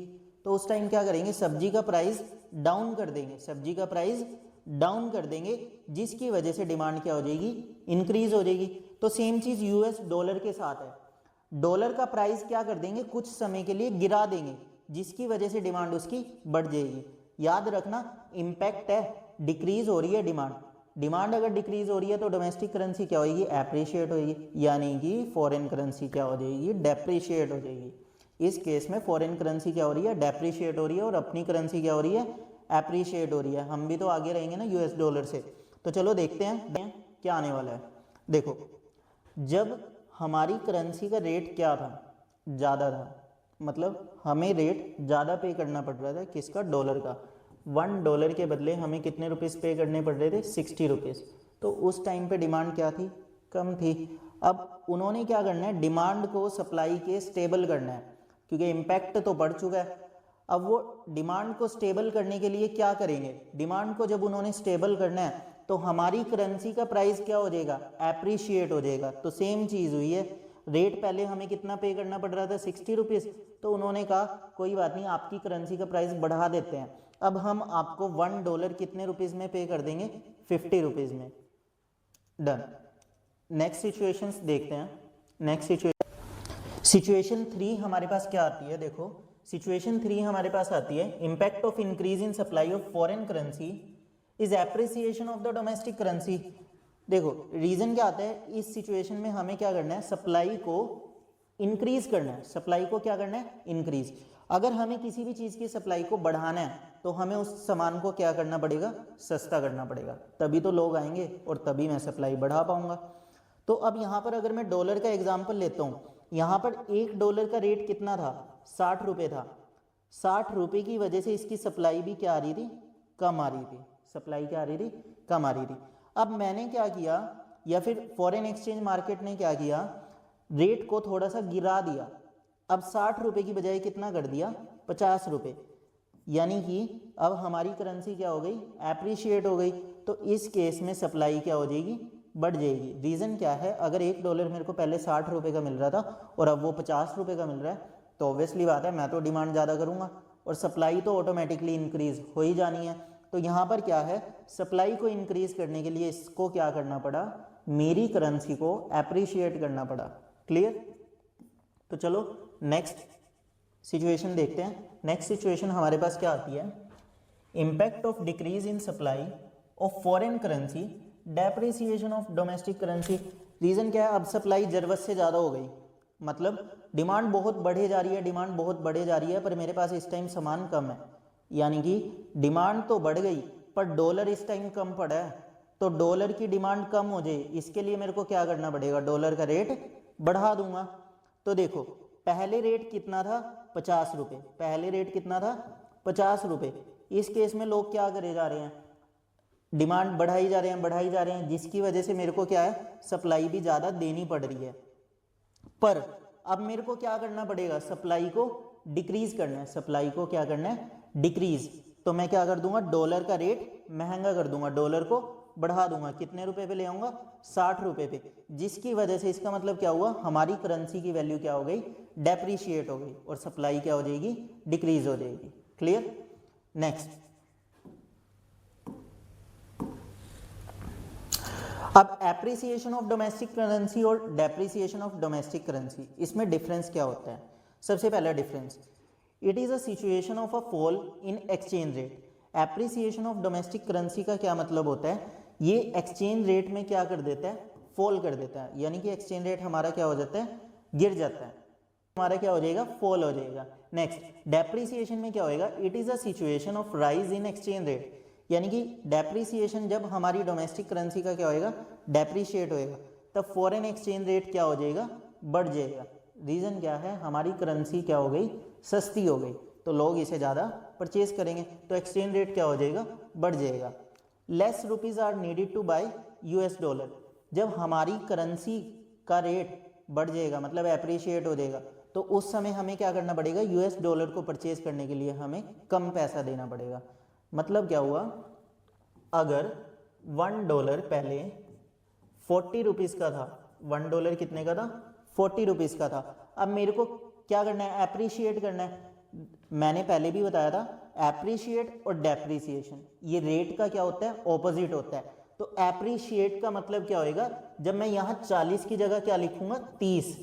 तो उस टाइम क्या करेंगे, सब्जी का प्राइस डाउन कर देंगे, सब्जी का प्राइस डाउन कर देंगे, जिसकी वजह से डिमांड क्या हो जाएगी, इंक्रीज हो जाएगी। तो सेम चीज़ यूएस डॉलर के साथ है, डॉलर का प्राइस क्या कर देंगे, कुछ समय के लिए गिरा देंगे, जिसकी वजह से डिमांड उसकी बढ़ जाएगी। याद रखना इम्पैक्ट है, डिक्रीज हो रही है डिमांड, डिमांड अगर डिक्रीज हो रही है तो डोमेस्टिक करेंसी क्या होगी, एप्रिशिएट होगी, यानी कि फॉरेन करेंसी क्या हो जाएगी, डेप्रिशिएट हो जाएगी। इस केस में फॉरेन करेंसी क्या हो रही है, डेप्रिशिएट हो रही है, और अपनी करेंसी क्या हो रही है, एप्रिशिएट हो रही है। हम भी तो आगे रहेंगे ना यूएस डॉलर से। तो चलो देखते हैं क्या आने वाला है। देखो जब हमारी करेंसी का रेट क्या था, ज़्यादा था, मतलब हमें रेट ज़्यादा पे करना पड़ रहा था, किसका, डॉलर का। $1 के बदले हमें कितने रुपीज़ पे करने पड़ रहे थे, 60 रुपीज़। तो उस टाइम पे डिमांड क्या थी, कम थी। अब उन्होंने क्या करना है, डिमांड को सप्लाई के स्टेबल करना है, क्योंकि इम्पैक्ट तो बढ़ चुका है। अब वो डिमांड को स्टेबल करने के लिए क्या करेंगे, डिमांड को जब उन्होंने स्टेबल करना है तो हमारी करेंसी का प्राइस क्या हो जाएगा, एप्रिशिएट हो जाएगा। तो सेम चीज़ हुई है, रेट पहले हमें कितना पे करना पड़ रहा था, 60 रुपीज़, तो उन्होंने कहा कोई बात नहीं, आपकी करेंसी का प्राइस बढ़ा देते हैं, अब हम आपको $1 कितने रुपीज़ में पे कर देंगे, 50 रुपीज़ में। डन। नेक्स्ट सिचुएशंस देखते हैं। नेक्स्ट सिचुएशन 3 हमारे पास क्या आती है, देखो सिचुएशन 3 हमारे पास आती है, impact of increase in supply of foreign currency is appreciation of the domestic currency. देखो रीजन क्या आता है, इस सिचुएशन में हमें क्या करना है, सप्लाई को इंक्रीज करना है, सप्लाई को क्या करना है, इंक्रीज। अगर हमें किसी भी चीज़ की सप्लाई को बढ़ाना है तो हमें उस सामान को क्या करना पड़ेगा, सस्ता करना पड़ेगा, तभी तो लोग आएंगे और तभी मैं सप्लाई बढ़ा पाऊंगा। तो अब यहाँ पर अगर मैं डॉलर का एग्जाम्पल लेता हूँ, यहाँ पर $1 का रेट कितना था, 60 रुपये था। 60 रुपये की वजह से इसकी सप्लाई भी क्या आ रही थी, कम आ रही थी, सप्लाई क्या आ रही थी, कम आ रही थी। अब मैंने क्या किया, या फिर फॉरेन एक्सचेंज मार्केट ने क्या किया, रेट को थोड़ा सा गिरा दिया। अब 60 रुपये की बजाय कितना कर दिया, 50 रुपये, यानी कि अब हमारी करेंसी क्या हो गई, एप्रिशिएट हो गई। तो इस केस में सप्लाई क्या हो जाएगी, बढ़ जाएगी। रीज़न क्या है, अगर $1 मेरे को पहले 60 रुपये का मिल रहा था और अब वो 50 रुपये का मिल रहा है, तो ऑब्वियसली बात है मैं तो डिमांड ज़्यादा करूँगा और सप्लाई तो ऑटोमेटिकली इंक्रीज हो ही जानी है। तो यहाँ पर क्या है, सप्लाई को इंक्रीज करने के लिए इसको क्या करना पड़ा, मेरी करेंसी को एप्रिशिएट करना पड़ा। क्लियर। तो चलो नेक्स्ट सिचुएशन देखते हैं। नेक्स्ट सिचुएशन हमारे पास क्या आती है, impact of decrease in supply of foreign currency, depreciation of domestic currency. Reason क्या है, अब सप्लाई ज़रूरत से ज़्यादा हो गई, मतलब डिमांड बहुत बढ़े जा रही है, डिमांड बहुत बढ़े जा रही है, पर मेरे पास इस टाइम सामान कम है, यानी कि डिमांड तो बढ़ गई पर डॉलर इस टाइम कम पड़ा है। तो डॉलर की डिमांड कम हो जाए, इसके लिए मेरे को क्या करना पड़ेगा, डॉलर का रेट बढ़ा दूंगा। तो देखो पहले रेट कितना था, 50 रुपये, पहले रेट कितना था, 50 रुपये। इस केस में लोग क्या करे जा रहे हैं, डिमांड बढ़ाई जा रहे हैं, बढ़ाई जा रहे हैं, जिसकी वजह से मेरे को क्या है, सप्लाई भी ज़्यादा देनी पड़ रही है। पर अब मेरे को क्या करना पड़ेगा, सप्लाई को डिक्रीज करना है, सप्लाई को क्या करना है, डिक्रीज। तो मैं क्या कर दूंगा, डॉलर का रेट महंगा कर दूंगा, डॉलर को बढ़ा दूंगा, कितने रुपए पे ले आऊंगा, 60 रुपये पे, जिसकी वजह से इसका मतलब क्या हुआ, हमारी करेंसी की वैल्यू क्या हो गई, डेप्रिशिएट हो गई और सप्लाई क्या हो जाएगी, डिक्रीज हो जाएगी। क्लियर। नेक्स्ट, अब एप्रिसिएशन ऑफ डोमेस्टिक करेंसी और डेप्रिसिएशन ऑफ डोमेस्टिक करेंसी, इसमें डिफरेंस क्या होता है। सबसे पहला difference, it is a situation of a fall in exchange rate. Appreciation of domestic currency का क्या मतलब होता है, ये एक्सचेंज रेट में क्या कर देता है, फॉल कर देता है, यानी कि एक्सचेंज रेट हमारा क्या हो जाता है, गिर जाता है, हमारा क्या हो जाएगा, फॉल हो जाएगा। नेक्स्ट, डेप्रिसिएशन में क्या होएगा, it is a situation of rise in exchange rate, यानी कि डेप्रिसिएशन जब हमारी डोमेस्टिक करेंसी का क्या होएगा, डेप्रिशिएट होएगा, तब फॉरेन एक्सचेंज रेट क्या हो जाएगा, बढ़ जाएगा। रीजन क्या है, हमारी करेंसी क्या हो गई, सस्ती हो गई, तो लोग इसे ज़्यादा परचेज करेंगे, तो एक्सचेंज रेट क्या हो जाएगा, बढ़ जाएगा। Less rupees are needed to buy US dollar, जब हमारी करेंसी का रेट बढ़ जाएगा, मतलब एप्रिशिएट हो जाएगा, तो उस समय हमें क्या करना पड़ेगा, यूएस डॉलर को परचेज करने के लिए हमें कम पैसा देना पड़ेगा। मतलब क्या हुआ, अगर $1 पहले 40 रुपीज़ का था, $1 कितने का था, 40 रुपीज़ का था, अब मेरे को क्या करना है, एप्रिशिएट करना है। मैंने पहले भी बताया था, एप्रिशिएट और डेप्रिसिएशन ये रेट का क्या होता है, ऑपोजिट होता है। तो एप्रिशिएट का मतलब क्या होएगा, जब मैं यहाँ 40 की जगह क्या लिखूंगा, 30,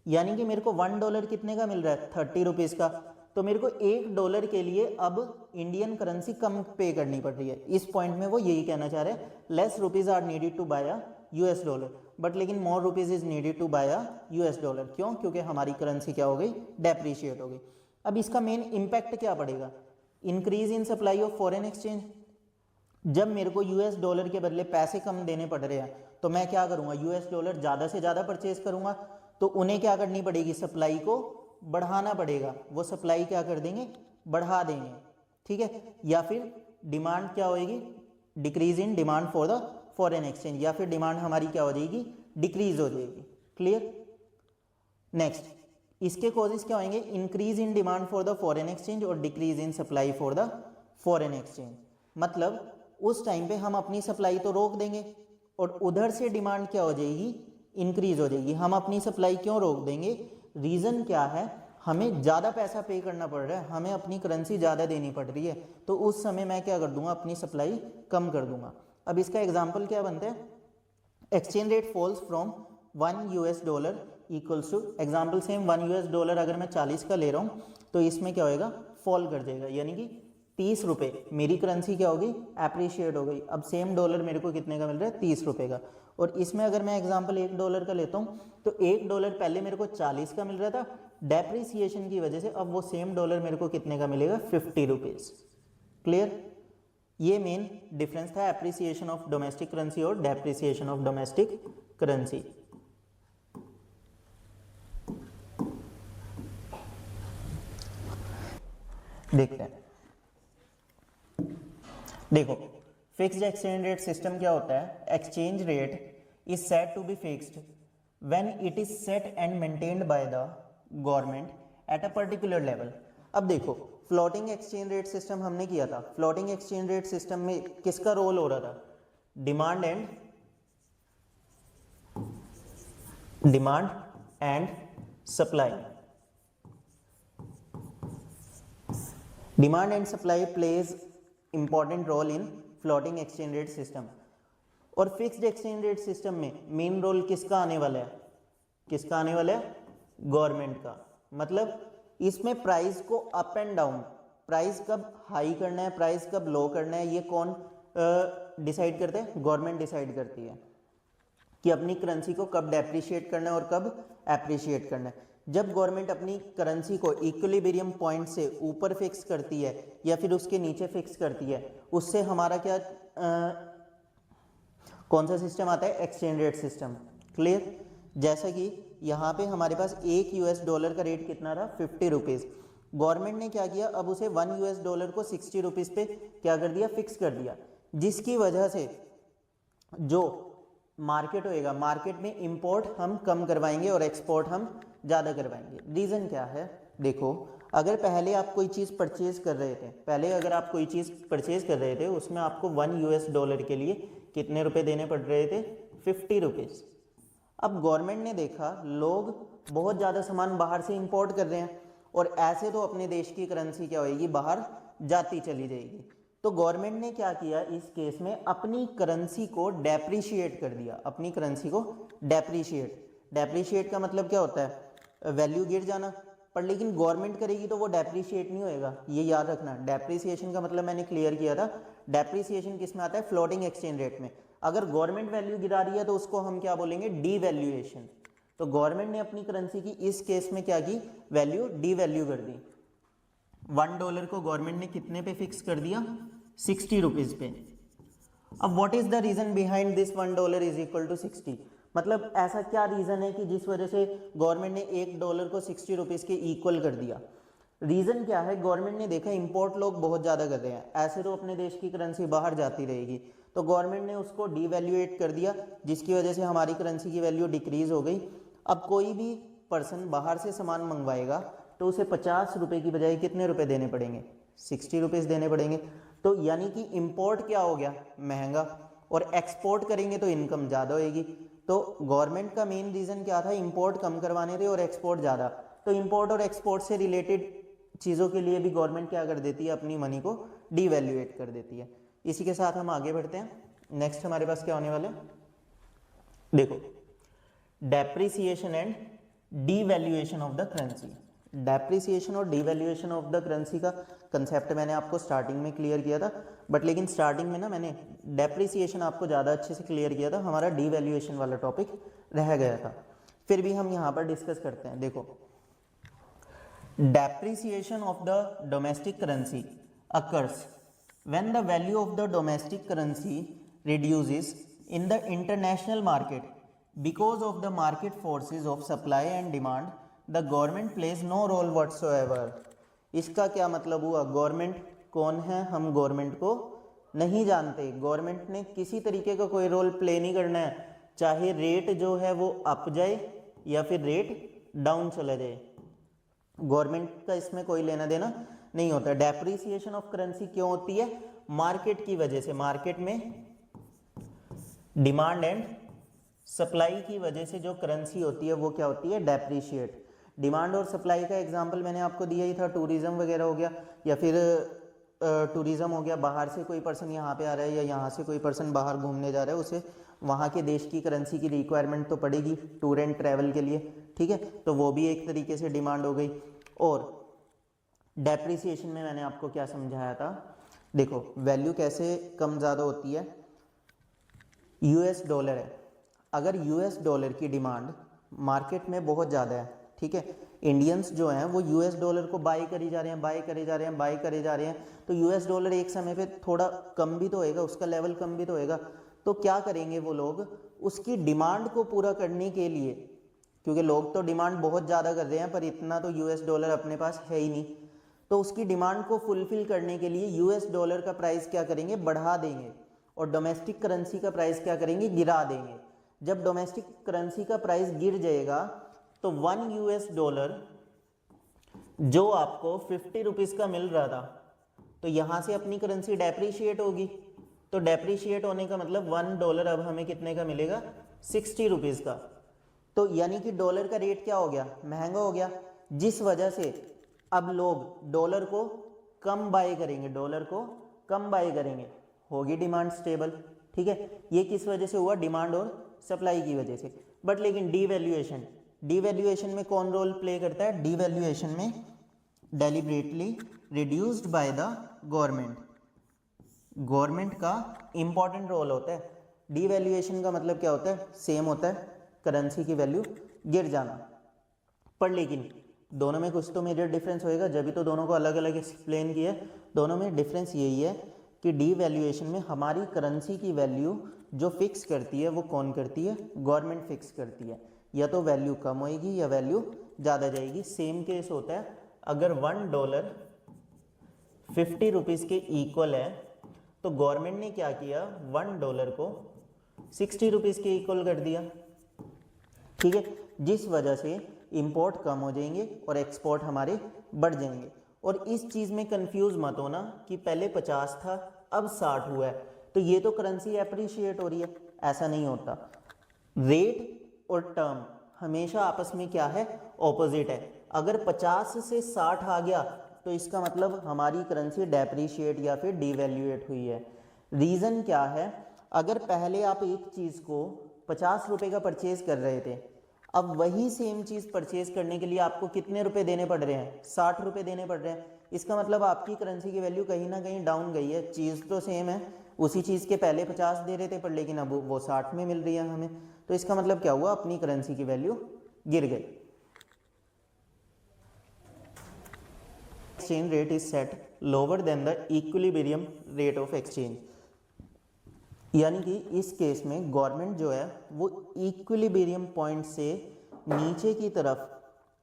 यानी कि मेरे को $1 कितने का मिल रहा है, 30 रुपीज़ का, तो मेरे को $1 के लिए अब इंडियन करेंसी कम पे करनी पड़ रही है। इस पॉइंट में वो यही कहना चाह रहे हैं, less rupees are needed to buy a US dollar, but लेकिन more rupees is needed to buy a US dollar. क्यों, क्योंकि हमारी करेंसी क्या हो गई, डेप्रिशिएट हो गई। अब इसका मेन इम्पैक्ट क्या पड़ेगा, increase in supply of foreign exchange, जब मेरे को यूएस डॉलर के बदले पैसे कम देने पड़ रहे हैं, तो मैं क्या करूंगा, यूएस डॉलर ज़्यादा से ज़्यादा परचेज करूंगा, तो उन्हें क्या करनी पड़ेगी, सप्लाई को बढ़ाना पड़ेगा, वो सप्लाई क्या कर देंगे, बढ़ा देंगे, ठीक है। या फिर डिमांड क्या होएगी, decrease in demand for the foreign exchange, या फिर डिमांड हमारी क्या हो जाएगी, डिक्रीज हो जाएगी। क्लियर। नेक्स्ट, इसके कॉजेस क्या होंगे, increase in demand for the foreign exchange और decrease in supply for the foreign exchange. मतलब उस टाइम पे हम अपनी सप्लाई तो रोक देंगे और उधर से डिमांड क्या हो जाएगी, इंक्रीज हो जाएगी। हम अपनी सप्लाई क्यों रोक देंगे, रीज़न क्या है, हमें ज़्यादा पैसा पे करना पड़ रहा है, हमें अपनी करेंसी ज़्यादा देनी पड़ रही है, तो उस समय मैं क्या कर दूंगा, अपनी सप्लाई कम कर दूंगा। अब इसका एग्जाम्पल क्या बनता है, exchange rate falls from $1 equals to, example same $1 अगर मैं 40 का ले रहा हूँ, तो इसमें क्या होएगा, फॉल कर जाएगा, यानी कि 30 रुपये मेरी करेंसी क्या होगी, एप्रिशिएट हो गई। अब सेम डॉलर मेरे को कितने का मिल रहा है, 30 रुपये का। और इसमें अगर मैं एग्जाम्पल $1 का लेता हूँ, तो $1 पहले मेरे को 40 का मिल रहा था, डेप्रिसिएशन की वजह से अब वो सेम डॉलर मेरे को कितने का मिलेगा, 50 रुपीज़। क्लियर। ये मेन डिफरेंस था एप्रिसिएशन ऑफ डोमेस्टिक करेंसी और डेप्रिसिएशन ऑफ डोमेस्टिक करेंसी। देखते हैं, देखो फिक्स्ड एक्सचेंज रेट सिस्टम क्या होता है, exchange rate is set to be fixed when it is set and maintained by the government at a particular level. अब देखो, floating exchange rate system हमने किया था, फ्लोटिंग एक्सचेंज रेट सिस्टम में किसका रोल हो रहा था, demand and supply. Demand and supply plays important role in floating exchange rate system. और फिक्स्ड एक्सचेंज रेट सिस्टम में मेन रोल किसका आने वाला है, किसका आने वाला है, गवर्नमेंट का। मतलब इसमें प्राइस को अप एंड डाउन, प्राइस कब हाई करना है, प्राइस कब लो करना है, ये कौन डिसाइड करता है, गवर्नमेंट डिसाइड करती है कि अपनी करेंसी को कब डेप्रिशिएट करना है और कब एप्रिशिएट करना है। जब गवर्नमेंट अपनी करेंसी को इक्विलिब्रियम पॉइंट से ऊपर फिक्स करती है या फिर उसके नीचे फिक्स करती है, उससे हमारा क्या कौन सा सिस्टम आता है, एक्सचेंज रेट सिस्टम। क्लियर। जैसा कि यहाँ पे हमारे पास $1 का रेट कितना रहा, 50 रुपीज़। गवर्नमेंट ने क्या किया, अब उसे $1 को 60 रुपीज़ पे क्या कर दिया, फिक्स कर दिया, जिसकी वजह से जो मार्केट होएगा, मार्केट में इंपोर्ट हम कम करवाएंगे और एक्सपोर्ट हम ज़्यादा करवाएंगे। रीज़न क्या है, देखो अगर पहले आप कोई चीज़ परचेज कर रहे थे, पहले अगर आप कोई चीज़ परचेज कर रहे थे, उसमें आपको $1 के लिए कितने रुपए देने पड़ रहे थे, 50 रुपीज़। अब गवर्नमेंट ने देखा लोग बहुत ज़्यादा सामान बाहर से इंपोर्ट कर रहे हैं और ऐसे तो अपने देश की करेंसी क्या होएगी, बाहर जाती चली जाएगी। तो गवर्नमेंट ने क्या किया, इस केस में अपनी करेंसी को डेप्रिशिएट कर दिया, अपनी करेंसी को डेप्रिशिएट का मतलब क्या होता है, वैल्यू गिर जाना। पर लेकिन गवर्नमेंट करेगी तो वो डेप्रिशिएट नहीं होएगा, ये याद रखना। डेप्रिसिएशन का मतलब मैंने क्लियर किया था, डेप्रिसिएशन किस में आता है, फ्लोटिंग एक्सचेंज रेट में। अगर गवर्नमेंट वैल्यू गिरा रही है तो उसको हम क्या बोलेंगे, डीवैल्यूएशन। तो गवर्नमेंट ने अपनी करेंसी की इस केस में क्या की, वैल्यू डीवैल्यू कर दी। $1 को गवर्नमेंट ने कितने पे फिक्स कर दिया, 60 रुपीज पे। अब what is the reason behind this $1 is equal to 60, मतलब ऐसा क्या रीजन है कि जिस वजह से गवर्नमेंट ने $1 को 60 रुपीज के इक्वल कर दिया। रीजन क्या है, गवर्नमेंट ने देखा इंपोर्ट लोग बहुत ज़्यादा कर रहे हैं, ऐसे तो अपने देश की करेंसी बाहर जाती रहेगी, तो गवर्नमेंट ने उसको डीवैल्यूएट कर दिया, जिसकी वजह से हमारी करेंसी की वैल्यू डिक्रीज हो गई। अब कोई भी पर्सन बाहर से सामान मंगवाएगा तो उसे 50 रुपये की बजाय कितने रुपए देने पड़ेंगे, 60 रुपीज़ देने पड़ेंगे। तो यानी कि इंपोर्ट क्या हो गया, महंगा, और एक्सपोर्ट करेंगे तो इनकम ज़्यादा होएगी। तो गवर्नमेंट का मेन रीज़न क्या था, इंपोर्ट कम करवाने थे और एक्सपोर्ट ज़्यादा। तो इंपोर्ट और एक्सपोर्ट से रिलेटेड चीज़ों के लिए भी गवर्नमेंट क्या कर देती है, अपनी मनी को डीवैल्यूएट कर देती है। इसी के साथ हम आगे बढ़ते हैं। नेक्स्ट हमारे पास क्या होने वाला है, देखो, depreciation and devaluation of the currency. Depreciation और डीवैल्यूएशन ऑफ द करेंसी का कंसेप्ट मैंने आपको स्टार्टिंग में क्लियर किया था, बट लेकिन स्टार्टिंग में ना मैंने डेप्रिसिएशन आपको ज़्यादा अच्छे से क्लियर किया था, हमारा डीवैल्यूएशन वाला टॉपिक रह गया था। फिर भी हम यहाँ पर डिस्कस करते हैं। देखो, depreciation of the domestic currency occurs when the value of the domestic currency reduces in the international market because of the market forces of supply and demand. The government plays no role whatsoever. इसका क्या मतलब हुआ, government कौन है, हम government को नहीं जानते, गवर्नमेंट ने किसी तरीके का कोई रोल प्ले नहीं करना है, चाहे रेट जो है वो अप जाए या फिर रेट डाउन चला जाए, गवर्नमेंट का इसमें कोई लेना देना नहीं होता। डेप्रिसिएशन ऑफ करेंसी क्यों होती है, मार्केट की वजह से, मार्केट में डिमांड एंड सप्लाई की वजह से जो करेंसी होती है वो क्या होती है, डेप्रिशिएट। डिमांड और सप्लाई का एग्जांपल मैंने आपको दिया ही था, टूरिज्म वगैरह हो गया, या फिर टूरिज्म हो गया, बाहर से कोई पर्सन यहाँ पे आ रहा है या यहाँ से कोई पर्सन बाहर घूमने जा रहा है, उसे वहाँ के देश की करेंसी की रिक्वायरमेंट तो पड़ेगी टूर एंड ट्रैवल के लिए, ठीक है, तो वो भी एक तरीके से डिमांड हो गई। और डेप्रिसिएशन में मैंने आपको क्या समझाया था, देखो वैल्यू कैसे कम ज़्यादा होती है, यूएस डॉलर है, अगर यूएस डॉलर की डिमांड मार्केट में बहुत ज़्यादा है, ठीक है, इंडियंस जो हैं वो यूएस डॉलर को बाई करी जा रहे हैं, बाई करे जा रहे हैं, बाई करे जा रहे हैं, तो यूएस डॉलर एक समय पे थोड़ा कम भी तो होएगा, उसका लेवल कम भी तो होएगा, तो क्या करेंगे वो लोग, उसकी डिमांड को पूरा करने के लिए, क्योंकि लोग तो डिमांड बहुत ज़्यादा कर रहे हैं पर इतना तो यूएस डॉलर अपने पास है ही नहीं, तो उसकी डिमांड को फुलफिल करने के लिए यूएस डॉलर का प्राइस क्या करेंगे, बढ़ा देंगे, और डोमेस्टिक करेंसी का प्राइस क्या करेंगे, गिरा देंगे। जब डोमेस्टिक करेंसी का प्राइस गिर जाएगा तो $1 जो आपको 50 रुपीज़ का मिल रहा था, तो यहाँ से अपनी करेंसी डेप्रिशिएट होगी, तो डेप्रिशिएट होने का मतलब $1 अब हमें कितने का मिलेगा, 60 रुपीज़ का। तो यानी कि डॉलर का रेट क्या हो गया, महंगा हो गया, जिस वजह से अब लोग डॉलर को कम बाय करेंगे, डॉलर को कम बाय करेंगे, होगी डिमांड स्टेबल, ठीक है, ये किस वजह से हुआ, डिमांड और सप्लाई की वजह से। बट लेकिन डीवैल्यूएशन, डीवैल्यूएशन में कौन रोल प्ले करता है, डीवैल्यूएशन में deliberately reduced by the government, government का इंपॉर्टेंट रोल होता है। डीवैल्यूएशन का मतलब क्या होता है, सेम होता है, करेंसी की वैल्यू गिर जाना, पर लेकिन दोनों में कुछ तो मेजर डिफरेंस होएगा, जब भी तो दोनों को अलग अलग एक्सप्लेन किया है। दोनों में डिफरेंस यही है कि डीवैल्यूएशन में हमारी करेंसी की वैल्यू जो फिक्स करती है वो कौन करती है, गवर्नमेंट फिक्स करती है, या तो वैल्यू कम होएगी या वैल्यू ज़्यादा जाएगी। सेम केस होता है अगर $1 50 रुपीज़ के इक्वल है, तो गवर्नमेंट ने क्या किया, $1 को 60 रुपीज़ के इक्वल कर दिया, ठीक है, जिस वजह से इंपोर्ट कम हो जाएंगे और एक्सपोर्ट हमारे बढ़ जाएंगे। और इस चीज़ में कंफ्यूज मत होना कि पहले 50 था अब 60 हुआ है, तो ये तो करेंसी एप्रिशिएट हो रही है, ऐसा नहीं होता। रेट और टर्म हमेशा आपस में क्या है, ऑपोजिट है। अगर 50 से 60 आ गया तो इसका मतलब हमारी करेंसी डेप्रिशिएट या फिर डीवैल्यूएट हुई है। रीज़न क्या है, अगर पहले आप एक चीज़ को 50 रुपये का परचेज कर रहे थे, अब वही सेम चीज़ परचेज करने के लिए आपको कितने रुपए देने पड़ रहे हैं, 60 रुपये देने पड़ रहे हैं। इसका मतलब आपकी करेंसी की वैल्यू कहीं ना कहीं डाउन गई है, चीज़ तो सेम है उसी चीज़ के पहले 50 दे रहे थे पर लेकिन अब वो 60 में मिल रही है हमें। तो इसका मतलब क्या हुआ, अपनी करेंसी की वैल्यू गिर गई। Exchange rate is set lower than the equilibrium rate of exchange, यानी कि इस केस में गवर्नमेंट जो है वो इक्विलिब्रियम पॉइंट से नीचे की तरफ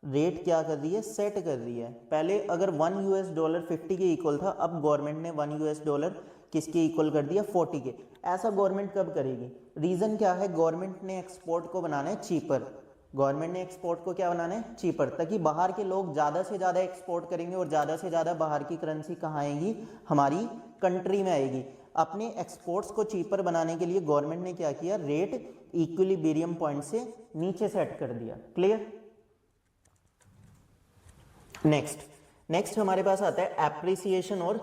रेट क्या कर रही है, सेट कर रही है। पहले अगर $1 50 के इक्वल था, अब गवर्नमेंट ने $1 किसके इक्वल कर दिया, 40 के। ऐसा गवर्नमेंट कब करेगी, रीज़न क्या है, गवर्नमेंट ने एक्सपोर्ट को बनाना है चीपर। गवर्नमेंट ने एक्सपोर्ट को क्या बनाना है, चीपर, ताकि बाहर के लोग ज़्यादा से ज़्यादा एक्सपोर्ट करेंगे और ज़्यादा से ज़्यादा बाहर की करेंसी कहाँ आएगी, हमारी कंट्री में आएगी। अपने एक्सपोर्ट्स को चीपर बनाने के लिए गवर्नमेंट ने क्या किया, रेट इक्विलिब्रियम पॉइंट से नीचे सेट कर दिया। क्लियर। नेक्स्ट हमारे पास आता है एप्रिसिएशन और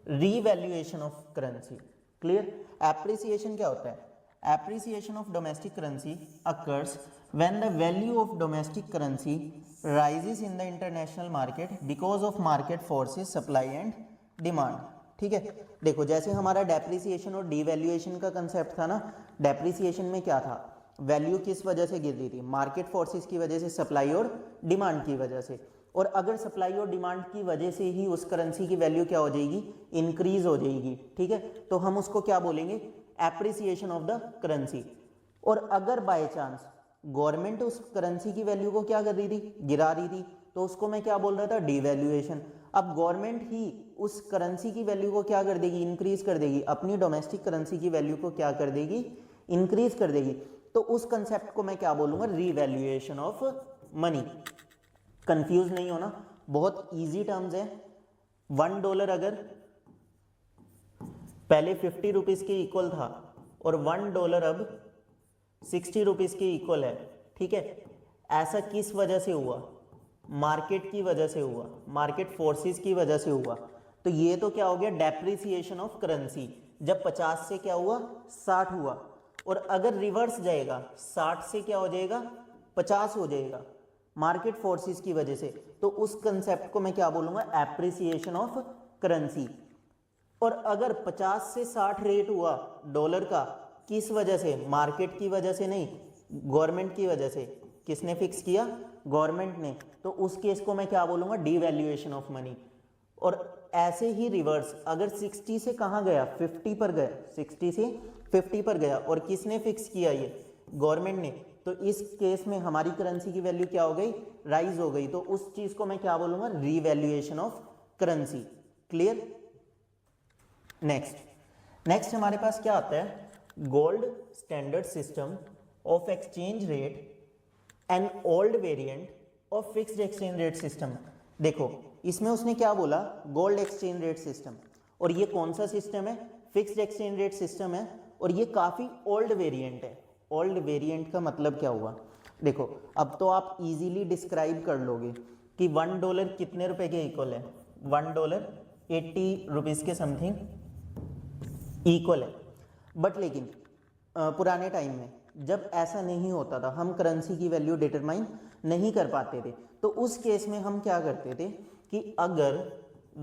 revaluation of currency. Clear. Appreciation क्या होता है, appreciation of domestic currency occurs when the value of domestic currency rises in the international market because of market forces supply and demand. ठीक है, देखो जैसे हमारा डेप्रिसिएशन और डीवैल्यूएशन का कंसेप्ट था ना, डेप्रिसिएशन में क्या था, वैल्यू किस वजह से गिर रही थी, मार्केट फोर्सेस की वजह से, सप्लाई और डिमांड की वजह से। और अगर सप्लाई और डिमांड की वजह से ही उस करेंसी की वैल्यू क्या हो जाएगी, इंक्रीज हो जाएगी। ठीक है, तो हम उसको क्या बोलेंगे, एप्रिसिएशन ऑफ द करेंसी। और अगर बाय चांस गवर्नमेंट उस करेंसी की वैल्यू को क्या कर रही थी, गिरा रही थी, तो उसको मैं क्या बोल रहा था, डीवैल्यूएशन। अब गवर्नमेंट ही उस करेंसी की वैल्यू को क्या कर देगी, इंक्रीज कर देगी, अपनी डोमेस्टिक करेंसी की वैल्यू को क्या कर देगी, इंक्रीज कर देगी। तो उस कंसेप्ट को मैं क्या बोलूंगा, रीवैल्यूएशन ऑफ मनी। कंफ्यूज नहीं होना, बहुत इजी टर्म्स है। $1 अगर पहले 50 रुपीज के इक्वल था और $1 अब 60 रुपीज के इक्वल है, ठीक है, ऐसा किस वजह से हुआ, मार्केट की वजह से हुआ, मार्केट फोर्सेस की वजह से हुआ। तो ये तो क्या हो गया, डेप्रिसिएशन ऑफ करेंसी। जब 50 से क्या हुआ, 60 हुआ। और अगर रिवर्स जाएगा, 60 से क्या हो जाएगा, 50 हो जाएगा, मार्केट फोर्सेस की वजह से। तो उस कंसेप्ट को मैं क्या बोलूंगा, एप्रिसिएशन ऑफ करेंसी। और अगर 50 से 60 रेट हुआ डॉलर का, किस वजह से, मार्केट की वजह से नहीं, गवर्नमेंट की वजह से। किसने फिक्स किया, गवर्नमेंट ने। तो उस केस को मैं क्या बोलूंगा, डीवैल्यूएशन ऑफ मनी। और ऐसे ही रिवर्स, अगर 60 से कहां गया, 50 पर गया, 60 से 50 पर गया, और किसने फिक्स किया, ये गवर्नमेंट ने। तो इस केस में हमारी करेंसी की वैल्यू क्या हो गई, राइज हो गई। तो उस चीज को मैं क्या बोलूंगा, revaluation of currency. Clear. Next हमारे पास क्या आता है, gold standard system of exchange rate and old variant of fixed exchange rate system. देखो इसमें उसने क्या बोला, गोल्ड एक्सचेंज रेट सिस्टम। और ये कौन सा सिस्टम है, फिक्स्ड एक्सचेंज रेट सिस्टम है, और ये काफी ओल्ड वेरिएंट है। ओल्ड वेरिएंट का मतलब क्या हुआ, देखो अब तो आप इजीली डिस्क्राइब कर लोगे कि $1 कितने रुपए के इक्वल है, $1 80 रुपीज के समथिंग इक्वल है। बट लेकिन पुराने टाइम में जब ऐसा नहीं होता था, हम करेंसी की वैल्यू डिटरमाइन नहीं कर पाते थे, तो उस केस में हम क्या करते थे कि अगर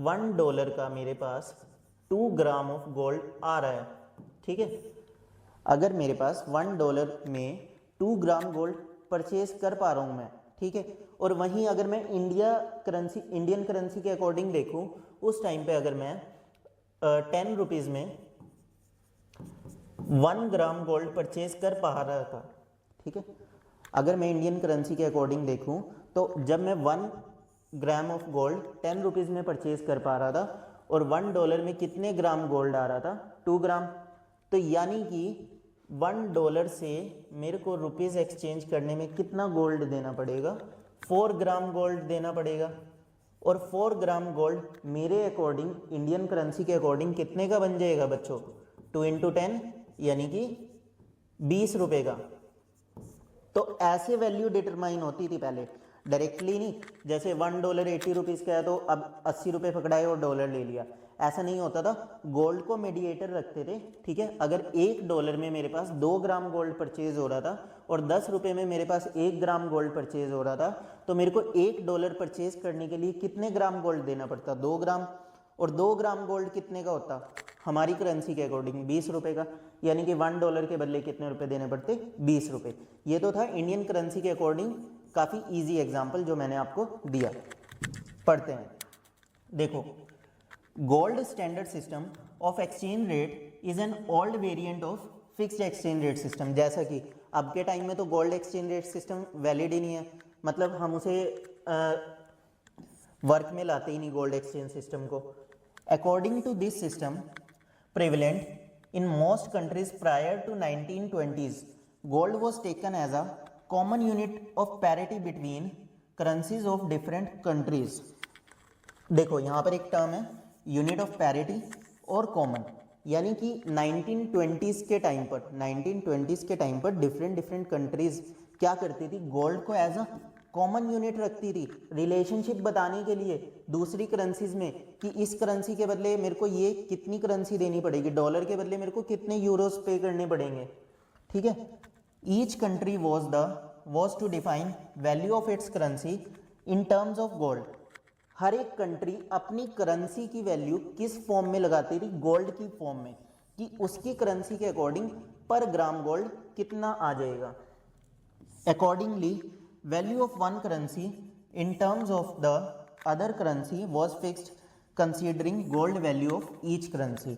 $1 का मेरे पास 2 ग्राम ऑफ गोल्ड आ रहा है, ठीक है, अगर मेरे पास $1 में 2 ग्राम गोल्ड परचेज कर पा रहा हूं मैं, ठीक है, और वहीं अगर मैं इंडियन करेंसी के अकॉर्डिंग देखूं, उस टाइम पे अगर मैं 10 रुपीज में 1 ग्राम गोल्ड परचेज कर पा रहा था, ठीक है, अगर मैं इंडियन करेंसी के अकॉर्डिंग देखूं तो जब मैं 1 ग्राम ऑफ गोल्ड 10 रुपीज में परचेज कर पा रहा था, और $1 में कितने ग्राम गोल्ड आ रहा था, 2 ग्राम। तो यानी कि $1 से मेरे को रुपीज एक्सचेंज करने में कितना गोल्ड देना पड़ेगा, 4 ग्राम गोल्ड देना पड़ेगा। और 4 ग्राम गोल्ड मेरे अकॉर्डिंग, इंडियन करेंसी के अकॉर्डिंग कितने का बन जाएगा बच्चों, 2 × 10 यानी कि 20 रुपए का। तो ऐसे वैल्यू डिटरमाइन होती थी पहले, डायरेक्टली नहीं, जैसे $1 80 रुपीज का है तो अब 80 रुपए पकड़ाए और डॉलर ले लिया, ऐसा नहीं होता था। गोल्ड को मीडिएटर रखते थे, ठीक है, अगर $1 में मेरे पास 2 ग्राम गोल्ड परचेज हो रहा था और 10 रुपए में मेरे पास 1 ग्राम गोल्ड परचेज हो रहा था, तो मेरे को $1 परचेज करने के लिए कितने ग्राम गोल्ड देना पड़ता, 2 ग्राम। और 2 ग्राम गोल्ड कितने का होता हमारी करेंसी के अकॉर्डिंग 20 रुपए का, यानी कि $1 के बदले कितने रुपए देने पड़ते 20 रुपए। ये तो था इंडियन करेंसी के अकॉर्डिंग काफ़ी ईजी एग्जाम्पल जो मैंने आपको दिया। पढ़ते हैं, देखो gold standard system of exchange rate is an old variant of fixed exchange rate system. जैसा कि अब के टाइम में तो gold exchange rate system valid ही नहीं है, मतलब हम उसे वर्क में लाते ही नहीं गोल्ड एक्सचेंज सिस्टम को। According to this system prevalent in most countries prior to 1920s, gold was taken as a common unit of parity between currencies of different countries. देखो यहाँ पर एक टर्म है यूनिट ऑफ पैरिटी और common, यानी कि 1920s के time पर 1920s के टाइम पर डिफरेंट कंट्रीज क्या करती थी, गोल्ड को एज अ कॉमन यूनिट रखती थी, रिलेशनशिप बताने के लिए दूसरी करेंसीज में कि इस करेंसी के बदले मेरे को ये कितनी करेंसी देनी पड़ेगी, डॉलर के बदले मेरे को कितने यूरोस पे करने पड़ेंगे, ठीक है। Each country was to define value of its currency in terms of gold. हर एक कंट्री अपनी करेंसी की वैल्यू किस फॉर्म में लगाती थी, गोल्ड की फॉर्म में, कि उसकी करेंसी के अकॉर्डिंग पर ग्राम गोल्ड कितना आ जाएगा। Accordingly value of one currency in terms of the other currency was fixed considering gold value of each currency.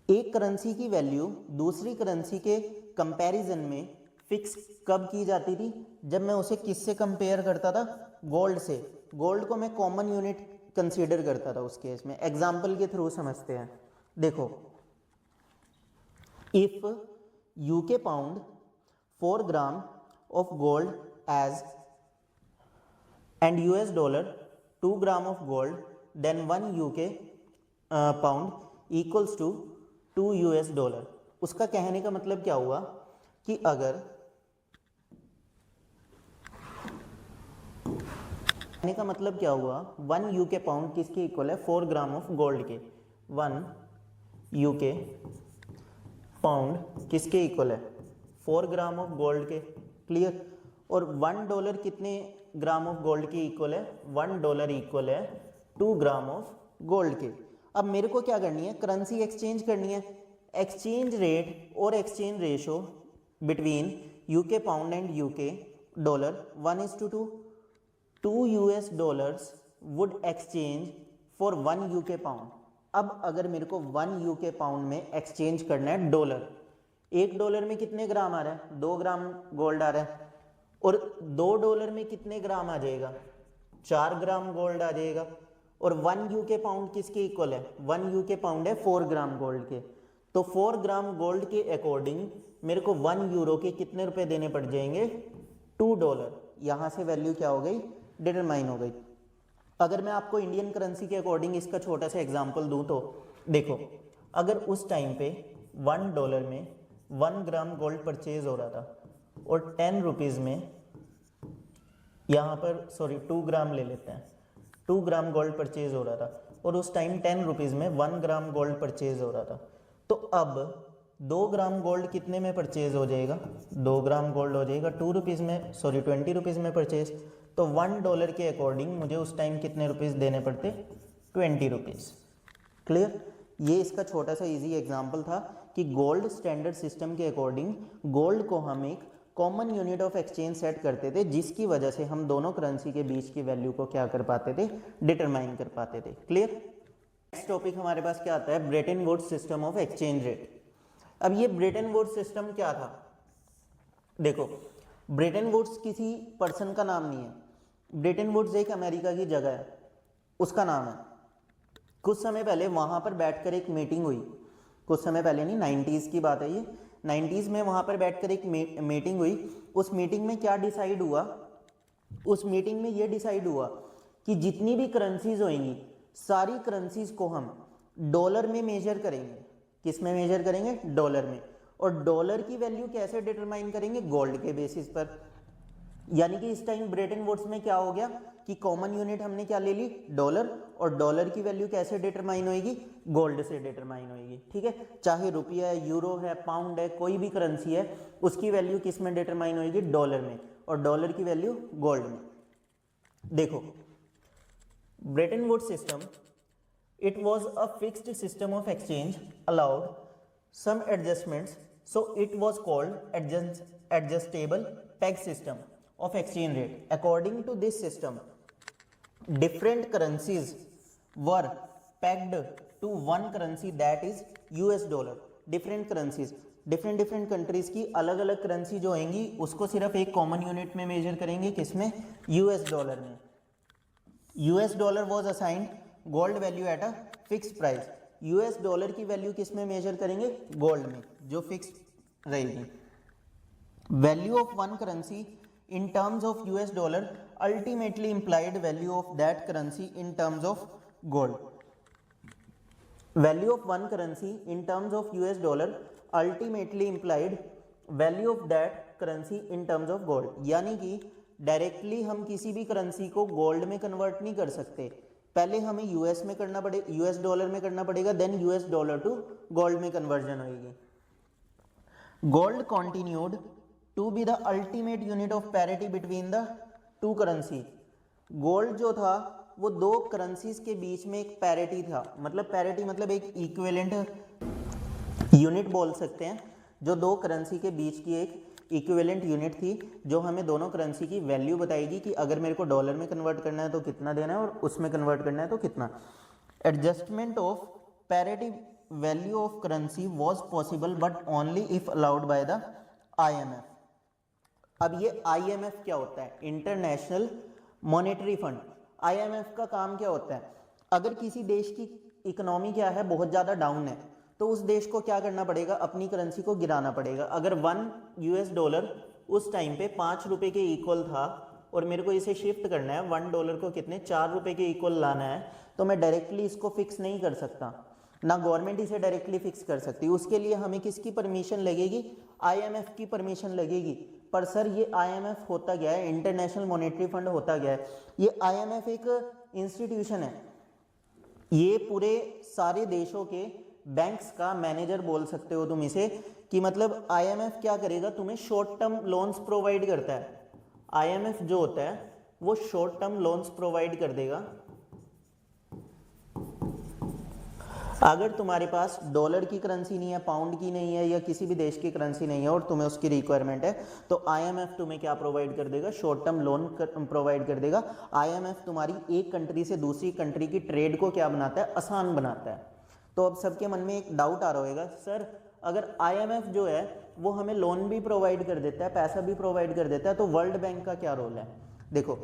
एक करेंसी की वैल्यू दूसरी करेंसी के कंपैरिजन में फिक्स कब की जाती थी, जब मैं उसे किससे कंपेयर करता था, गोल्ड से। गोल्ड को मैं कॉमन यूनिट कंसीडर करता था उस केस में। एग्जाम्पल के थ्रू समझते हैं, देखो if UK pound 4 gram of gold as and US dollar 2 gram of gold, then 1 UK pound equals to 2 US dollar. उसका कहने का मतलब क्या हुआ कि अगर कहने का मतलब क्या हुआ 1 यूके पाउंड किसके इक्वल है, 4 ग्राम ऑफ गोल्ड के। 1 यूके पाउंड किसके इक्वल है, 4 ग्राम ऑफ गोल्ड के, क्लियर। और $1 कितने ग्राम ऑफ गोल्ड के इक्वल है, $1 इक्वल है 2 ग्राम ऑफ गोल्ड के। अब मेरे को क्या करनी है, करेंसी एक्सचेंज करनी है। एक्सचेंज रेट और exchange ratio between UK pound and UK dollar 1:2। 2 US dollars would exchange for 1 UK pound. अब अगर मेरे को 1 यूके पाउंड में एक्सचेंज करना है डॉलर, $1 में कितने ग्राम आ रहा है, 2 ग्राम गोल्ड आ रहा है, और $2 में कितने ग्राम आ जाएगा, 4 ग्राम गोल्ड आ जाएगा। और 1 यूके पाउंड किसके इक्वल है, 1 यूके पाउंड है 4 ग्राम गोल्ड के। तो 4 ग्राम गोल्ड के अकॉर्डिंग मेरे को 1 यूरो के कितने रुपए देने पड़ जाएंगे, $2। यहां से वैल्यू क्या हो गई, डिटरमाइन हो गई। अगर मैं आपको इंडियन करेंसी के अकॉर्डिंग इसका छोटा सा एग्जांपल दूं तो देखो, अगर उस टाइम पे $1 में 1 ग्राम गोल्ड परचेज हो रहा था और 10 रुपीज़ में, यहाँ पर सॉरी 2 ग्राम ले लेते हैं, 2 ग्राम गोल्ड परचेज हो रहा था और उस टाइम 10 रुपीज़ में 1 ग्राम गोल्ड परचेज हो रहा था, तो अब 2 ग्राम गोल्ड कितने में परचेज हो जाएगा, 2 ग्राम गोल्ड हो जाएगा 2 रुपीज़ में, सॉरी 20 रुपीज़ में परचेज। तो $1 के अकॉर्डिंग मुझे उस टाइम कितने रुपीज़ देने पड़ते, 20 रुपीज़। क्लियर। ये इसका छोटा सा इजी एग्जांपल था कि गोल्ड स्टैंडर्ड सिस्टम के अकॉर्डिंग गोल्ड को हम एक common unit of exchange set करते थे, जिसकी वजह से हम दोनों करेंसी के बीच की वैल्यू को क्या कर पाते थे, डिटरमाइन कर पाते थे। क्लियर। नेक्स्ट टॉपिक हमारे पास क्या आता है, Bretton Woods system of exchange rate. अब ये ब्रेटन वुड्स सिस्टम क्या था, देखो ब्रेटन वुड्स किसी पर्सन का नाम नहीं है, ब्रेटन वुड्स एक अमेरिका की जगह है, उसका नाम है। कुछ समय पहले वहाँ पर बैठकर एक मीटिंग हुई, कुछ समय पहले नहीं 90s की बात है ये, 90s में वहाँ पर बैठकर एक मीटिंग हुई। उस मीटिंग में क्या डिसाइड हुआ, उस मीटिंग में ये डिसाइड हुआ कि जितनी भी करेंसीज होंगी सारी करेंसीज को हम डॉलर में मेजर करेंगे। किस में मेजर करेंगे, डॉलर में। और डॉलर की वैल्यू कैसे डिटरमाइन करेंगे, गोल्ड के बेसिस पर। यानी कि इस टाइम ब्रेटन वुड्स में क्या हो गया कि कॉमन यूनिट हमने क्या ले ली, डॉलर, और डॉलर की वैल्यू कैसे डिटरमाइन होगी, गोल्ड से डिटरमाइन होगी। ठीक है, चाहे रुपया है, यूरो है, पाउंड है, कोई भी करेंसी है, उसकी वैल्यू किस में डिटरमाइन होगी, डॉलर में, और डॉलर की वैल्यू गोल्ड में। देखो Bretton Woods system it was a fixed system of exchange allowed some adjustments, so it was called adjustable peg system of exchange rate. According to this system, different currencies were pegged to one currency, that is US dollar. Different currencies, different countries की अलग अलग currency जो होंगी उसको सिर्फ एक common unit में major करेंगे, किसमें? यूएस डॉलर में. US dollar was assigned gold value at a fix price. US dollar की वैल्यू किस में मेजर करेंगे? गोल्ड में, जो फिक्स रहेगी. Value of one currency in terms of US dollar ultimately implied value of that currency in terms of gold. Value of one currency in terms of US dollar ultimately implied value of that currency in terms of gold. यानी कि directly हम किसी भी currency को gold में convert नहीं कर सकते, पहले हमें यूएस में करना पड़े, यूएस डॉलर में करना पड़ेगा, then US dollar to gold में कन्वर्जन होगी. Gold continued to be the ultimate unit of parity between the two currency. Gold जो था वो दो करेंसीज के बीच में एक पैरिटी था. मतलब पैरिटी मतलब एक इक्विवेलेंट यूनिट बोल सकते हैं, जो दो करेंसी के बीच की एक इक्विवेलेंट यूनिट थी, जो हमें दोनों करेंसी की वैल्यू बताएगी कि अगर मेरे को डॉलर में कन्वर्ट करना है तो कितना देना है और उसमें कन्वर्ट करना है तो कितना. Adjustment of parity value of currency was possible but only if allowed by the IMF. अब ये IMF क्या होता है? International monetary fund. IMF का काम क्या होता है? अगर किसी देश की इकोनॉमी क्या है, बहुत ज़्यादा डाउन है, तो उस देश को क्या करना पड़ेगा? अपनी करेंसी को गिराना पड़ेगा. अगर 1 US डॉलर उस टाइम पे 5 रुपये के इक्वल था और मेरे को इसे शिफ्ट करना है 1 डॉलर को कितने 4 रुपये के इक्वल लाना है, तो मैं डायरेक्टली इसको फिक्स नहीं कर सकता, ना गवर्नमेंट इसे डायरेक्टली फिक्स कर सकती. उसके लिए हमें किसकी परमिशन लगेगी? IMF की परमिशन लगेगी. पर सर ये IMF होता क्या है? इंटरनेशनल मॉनेटरी फंड होता क्या है? ये IMF एक इंस्टीट्यूशन है, ये पूरे सारे देशों के बैंक्स का मैनेजर बोल सकते हो तुम इसे, कि मतलब IMF क्या करेगा? तुम्हें शॉर्ट टर्म लोन्स प्रोवाइड करता है. IMF जो होता है वो शॉर्ट टर्म लोन्स प्रोवाइड कर देगा. अगर तुम्हारे पास डॉलर की करेंसी नहीं है, पाउंड की नहीं है, या किसी भी देश की करेंसी नहीं है और तुम्हें उसकी रिक्वायरमेंट है, तो IMF तुम्हें क्या प्रोवाइड कर देगा? शॉर्ट टर्म लोन प्रोवाइड कर देगा. IMF तुम्हारी एक कंट्री से दूसरी कंट्री की ट्रेड को क्या बनाता है? आसान बनाता है. तो अब सबके मन में एक डाउट आ रहा होगा, सर अगर IMF जो है वो हमें लोन भी प्रोवाइड कर देता है, पैसा भी प्रोवाइड कर देता है, तो वर्ल्ड बैंक का क्या रोल है? देखो,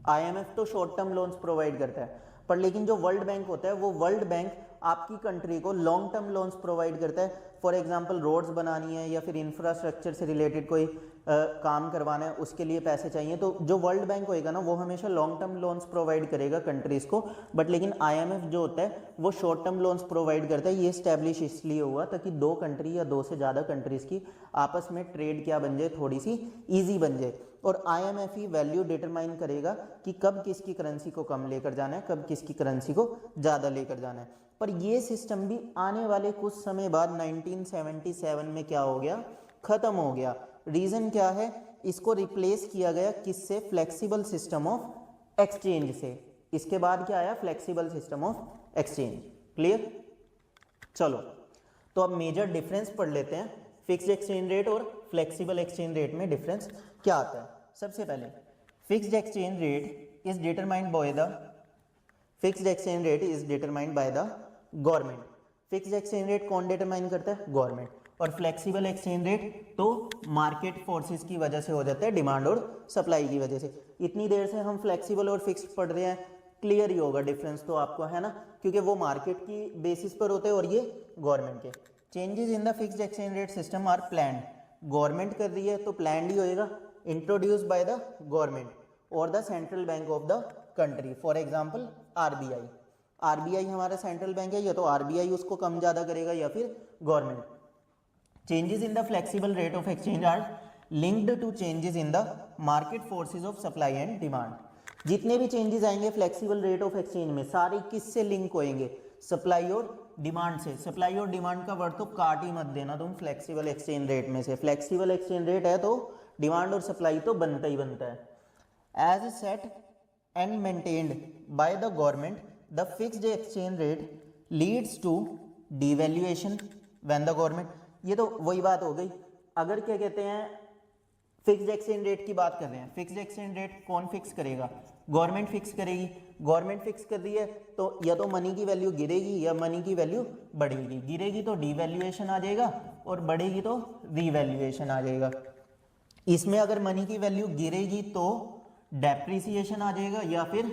IMF तो शॉर्ट टर्म लोन्स प्रोवाइड करता है, पर लेकिन जो वर्ल्ड बैंक होता है वो वर्ल्ड बैंक आपकी कंट्री को लॉन्ग टर्म लोन्स प्रोवाइड करता है. फॉर एग्जांपल रोड्स बनानी है या फिर इंफ्रास्ट्रक्चर से रिलेटेड कोई काम करवाना है, उसके लिए पैसे चाहिए, तो जो वर्ल्ड बैंक होएगा ना वो हमेशा लॉन्ग टर्म लोन्स प्रोवाइड करेगा कंट्रीज़ को. बट लेकिन IMF जो होता है वो शॉर्ट टर्म लोन्स प्रोवाइड करता है. ये स्टैब्लिश इसलिए हुआ ताकि दो कंट्री या दो से ज़्यादा कंट्रीज़ की आपस में ट्रेड क्या बन जाए? थोड़ी सी ईजी बन जाए. और IMF ही वैल्यू डिटरमाइन करेगा कि कब किसकी करेंसी को कम लेकर जाना है, कब किसकी करेंसी को ज़्यादा लेकर जाना है. पर ये सिस्टम भी आने वाले कुछ समय बाद 1977 में क्या हो गया? खत्म हो गया. रीज़न क्या है? इसको रिप्लेस किया गया किससे? फ्लेक्सिबल सिस्टम ऑफ एक्सचेंज से. इसके बाद क्या आया? Flexible system of exchange. Clear? चलो, तो अब मेजर डिफरेंस पढ़ लेते हैं. फिक्स्ड एक्सचेंज रेट और फ्लेक्सिबल एक्सचेंज रेट में डिफरेंस क्या आता है? सबसे पहले fixed exchange rate is determined by the fixed exchange rate is determined by the government. Fixed exchange rate कौन डिटरमाइन करता है? गवर्नमेंट. और फ्लेक्सिबल एक्सचेंज रेट तो मार्केट फोर्सेस की वजह से हो जाता है, डिमांड और सप्लाई की वजह से. इतनी देर से हम फ्लेक्सिबल और फिक्स्ड पढ़ रहे हैं, क्लियर ही होगा डिफरेंस तो आपको, है ना? क्योंकि वो मार्केट की बेसिस पर होते हैं और ये गवर्नमेंट के. Changes in the fixed exchange rate system are planned. Government कर रही है तो प्लान्ड ही होएगा. इंट्रोड्यूस बाय द गवर्नमेंट और the central bank of the country. For example RBI हमारा सेंट्रल बैंक है, या तो RBI उसको कम ज़्यादा करेगा या फिर government. Changes in the flexible rate of exchange are linked to changes in the market forces of supply and demand. जितने भी चेंजेस आएंगे फ्लेक्सिबल रेट ऑफ एक्सचेंज में, सारे किससे लिंक होएंगे? सप्लाई और डिमांड से. सप्लाई और डिमांड का वर्ड तो काट ही मत देना तुम फ्लेक्सिबल एक्सचेंज रेट में से. फ्लेक्सिबल एक्सचेंज रेट है तो डिमांड और सप्लाई तो बनता ही बनता है. As set and maintained by the government, the fixed exchange rate leads to devaluation when the government, ये तो वही बात हो गई। अगर क्या कहते हैं फिक्स्ड एक्सचेंज रेट की बात कर रहे हैं, फिक्स्ड एक्सचेंज रेट कौन फिक्स करेगा? गवर्नमेंट फिक्स करेगी। गवर्नमेंट फिक्स कर रही है तो या तो मनी की वैल्यू गिरेगी या मनी की वैल्यू बढ़ेगी। गिरेगी तो डिवैल्यूएशन आ जाएगा और बढ़ेगी तो रीवैल्यूएशन आ जाएगा। इसमें अगर मनी की वैल्यू गिरेगी तो डेप्रिसिएशन आ जाएगा या फिर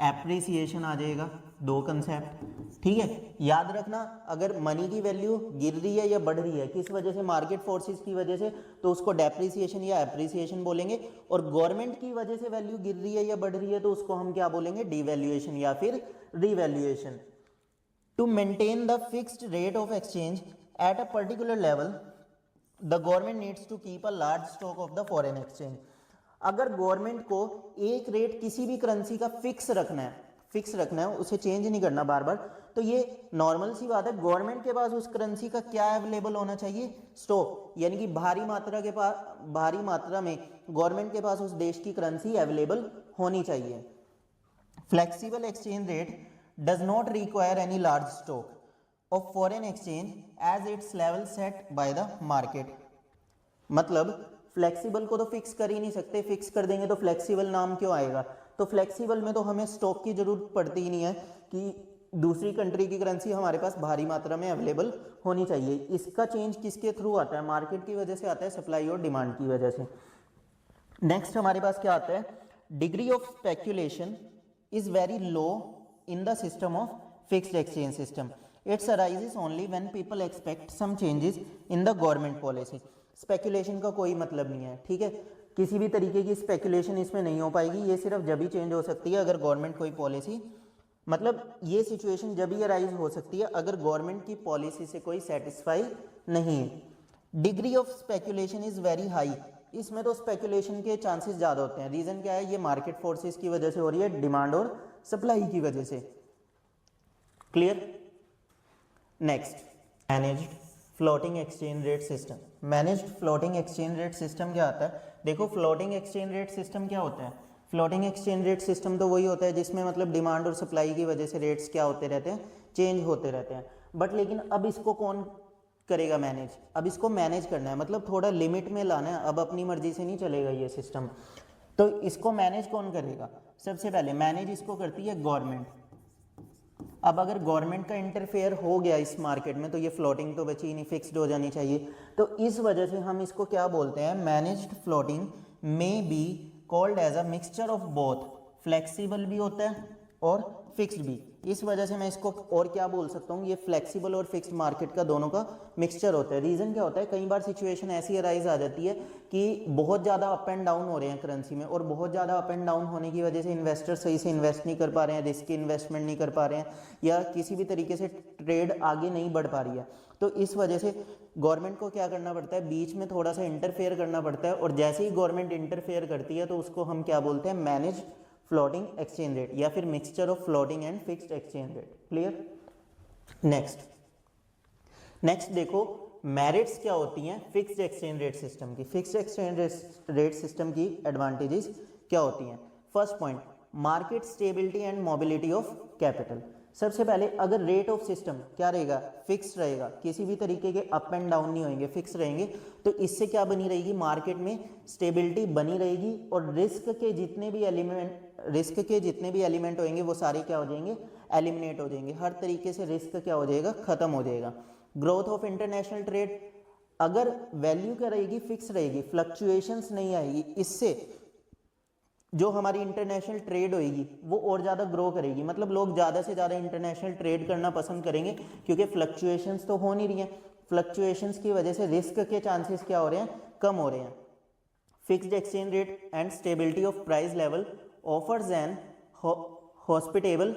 एप्रिसिएशन आ जाएगा, दो कंसेप्ट। ठीक है, याद रखना, अगर मनी की वैल्यू गिर रही है या बढ़ रही है किस वजह से, मार्केट फोर्सेस की वजह से, तो उसको डेप्रिसिएशन या एप्रिसिएशन बोलेंगे। और गवर्नमेंट की वजह से वैल्यू गिर रही है या बढ़ रही है तो उसको हम क्या बोलेंगे? डिवैल्यूएशन या फिर revaluation. To maintain the fixed rate of exchange at a particular level the government needs to keep a large stock of the foreign exchange. अगर गवर्नमेंट को एक रेट किसी भी करेंसी का फिक्स रखना है, उसे चेंज नहीं करना बार बार, तो ये नॉर्मल सी बात है, गवर्नमेंट के पास उस करेंसी का क्या अवेलेबल होना चाहिए? स्टॉक, यानी कि भारी मात्रा में गवर्नमेंट के पास उस देश की करेंसी अवेलेबल होनी चाहिए। Flexible exchange rate does not require any large stock of foreign exchange as its level set by the market. मतलब फ्लेक्सिबल को तो फिक्स कर ही नहीं सकते, फिक्स कर देंगे तो फ्लेक्सिबल नाम क्यों आएगा? तो फ्लेक्सिबल में तो हमें स्टॉक की जरूरत पड़ती ही नहीं है कि दूसरी कंट्री की करेंसी हमारे पास भारी मात्रा में अवेलेबल होनी चाहिए। इसका चेंज किसके थ्रू आता है? मार्केट की वजह से आता है, सप्लाई और डिमांड की वजह से। नेक्स्ट हमारे पास क्या आता है? Degree of speculation is very low in the system of fixed exchange system. Its arises only when people expect some changes in the government policy. Speculation का कोई मतलब नहीं है, ठीक है, किसी भी तरीके की स्पेकुलेशन इसमें नहीं हो पाएगी। ये सिर्फ जब ही चेंज हो सकती है अगर गवर्नमेंट कोई पॉलिसी, मतलब ये सिचुएशन जब ही अराइज हो सकती है अगर गवर्नमेंट की पॉलिसी से कोई सेटिस्फाई नहीं है। Degree of speculation is very high, इसमें तो स्पेकुलेशन के चांसेस ज़्यादा होते हैं। रीज़न क्या है? ये मार्केट फोर्सेस की वजह से हो रही है, डिमांड और सप्लाई की वजह से। Clear? Next, managed floating exchange rate system. Managed floating exchange rate system क्या आता है? देखो, फ्लोटिंग एक्सचेंज रेट सिस्टम क्या होता है? फ्लोटिंग एक्सचेंज रेट सिस्टम तो वही होता है जिसमें मतलब डिमांड और सप्लाई की वजह से रेट्स क्या होते रहते हैं? चेंज होते रहते हैं। बट लेकिन अब इसको कौन करेगा मैनेज? अब इसको मैनेज करना है, मतलब थोड़ा लिमिट में लाना है। अब अपनी मर्जी से नहीं चलेगा ये सिस्टम, तो इसको मैनेज कौन करेगा? सबसे पहले मैनेज इसको करती है गवर्नमेंट। अब अगर गवर्नमेंट का इंटरफेयर हो गया इस मार्केट में तो ये फ्लोटिंग तो बची ही नहीं, फिक्स्ड हो जानी चाहिए। तो इस वजह से हम इसको क्या बोलते हैं? Managed floating may be called as a mixture of both, flexible भी होता है और फिक्स्ड भी। इस वजह से मैं इसको और क्या बोल सकता हूँ? ये फ्लेक्सिबल और फिक्स्ड मार्केट का दोनों का मिक्सचर होता है। रीज़न क्या होता है? कई बार सिचुएशन ऐसी अराइज आ जाती है कि बहुत ज़्यादा अप एंड डाउन हो रहे हैं करेंसी में, और बहुत ज़्यादा अप एंड डाउन होने की वजह से इन्वेस्टर सही से इन्वेस्ट नहीं कर पा रहे हैं, रिस्की इन्वेस्टमेंट नहीं कर पा रहे हैं, या किसी भी तरीके से ट्रेड आगे नहीं बढ़ पा रही है। तो इस वजह से गवर्नमेंट को क्या करना पड़ता है? बीच में थोड़ा सा इंटरफेयर करना पड़ता है, और जैसे ही गवर्नमेंट इंटरफेयर करती है तो उसको हम क्या बोलते हैं? मैनेज फ्लोटिंग एक्सचेंज रेट या फिर mixture of floating and fixed exchange rate. Clear? Next देखो, मेरिट्स क्या होती हैं फिक्स्ड एक्सचेंज रेट सिस्टम की। फिक्स्ड एक्सचेंज रेट सिस्टम की एडवांटेजेस क्या होती हैं? First point, market stability and mobility of capital. सबसे पहले अगर रेट ऑफ सिस्टम क्या रहेगा? फिक्स रहेगा, किसी भी तरीके के अप एंड डाउन नहीं होंगे, फिक्स रहेंगे, तो इससे क्या बनी रहेगी? मार्केट में स्टेबिलिटी बनी रहेगी, और रिस्क के जितने भी एलिमेंट होंगे वो सारे क्या हो जाएंगे? एलिमिनेट हो जाएंगे। हर तरीके से रिस्क क्या हो जाएगा? खत्म हो जाएगा। ग्रोथ ऑफ इंटरनेशनल ट्रेड, अगर वैल्यू क्या रहेगी? फिक्स रहेगी, फ्लक्चुएशंस नहीं आएगी, इससे जो हमारी इंटरनेशनल ट्रेड होएगी वो और ज़्यादा ग्रो करेगी। मतलब लोग ज़्यादा से ज़्यादा इंटरनेशनल ट्रेड करना पसंद करेंगे, क्योंकि फ्लक्चुएशंस तो हो नहीं रही हैं। फ्लक्चुएशंस की वजह से रिस्क के चांसेस क्या हो रहे हैं? कम हो रहे हैं। Fixed exchange rate and stability of price level offers an hospitable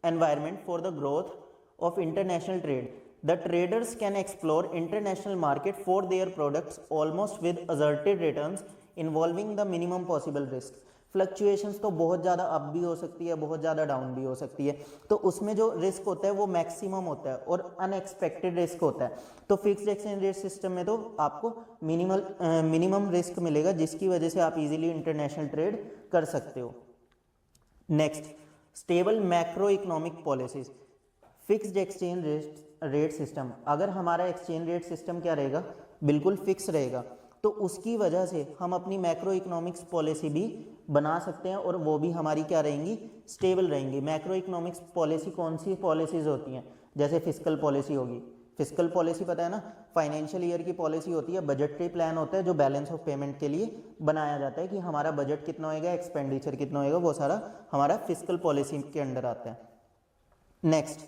environment for the growth of international trade. The traders can explore international market for their products almost with asserted returns involving the minimum possible risk. Fluctuations तो बहुत ज़्यादा up भी हो सकती है, बहुत ज़्यादा down भी हो सकती है, तो उसमें जो रिस्क होता है वो मैक्सिमम होता है और अनएक्सपेक्टेड रिस्क होता है। तो फिक्स्ड एक्सचेंज रेट सिस्टम में तो आपको मिनिमम रिस्क मिलेगा, जिसकी वजह से आप इजीली इंटरनेशनल ट्रेड कर सकते हो। Next, stable macro economic policies, fixed exchange rate system. अगर हमारा एक्सचेंज रेट सिस्टम क्या रहेगा, बिल्कुल फिक्स रहेगा, तो उसकी वजह से हम अपनी मैक्रो इकोनॉमिक्स पॉलिसी भी बना सकते हैं और वो भी हमारी क्या रहेंगी, स्टेबल रहेंगी। मैक्रो इकोनॉमिक्स पॉलिसी कौन सी पॉलिसीज़ होती हैं, जैसे फिस्कल पॉलिसी होगी। फिस्कल पॉलिसी पता है ना, फाइनेंशियल ईयर की पॉलिसी होती है, बजटरी प्लान होता है जो बैलेंस ऑफ पेमेंट के लिए बनाया जाता है कि हमारा बजट कितना होएगा, एक्सपेंडिचर कितना होएगा, वो सारा हमारा फिस्कल पॉलिसी के अंडर आता है। नेक्स्ट,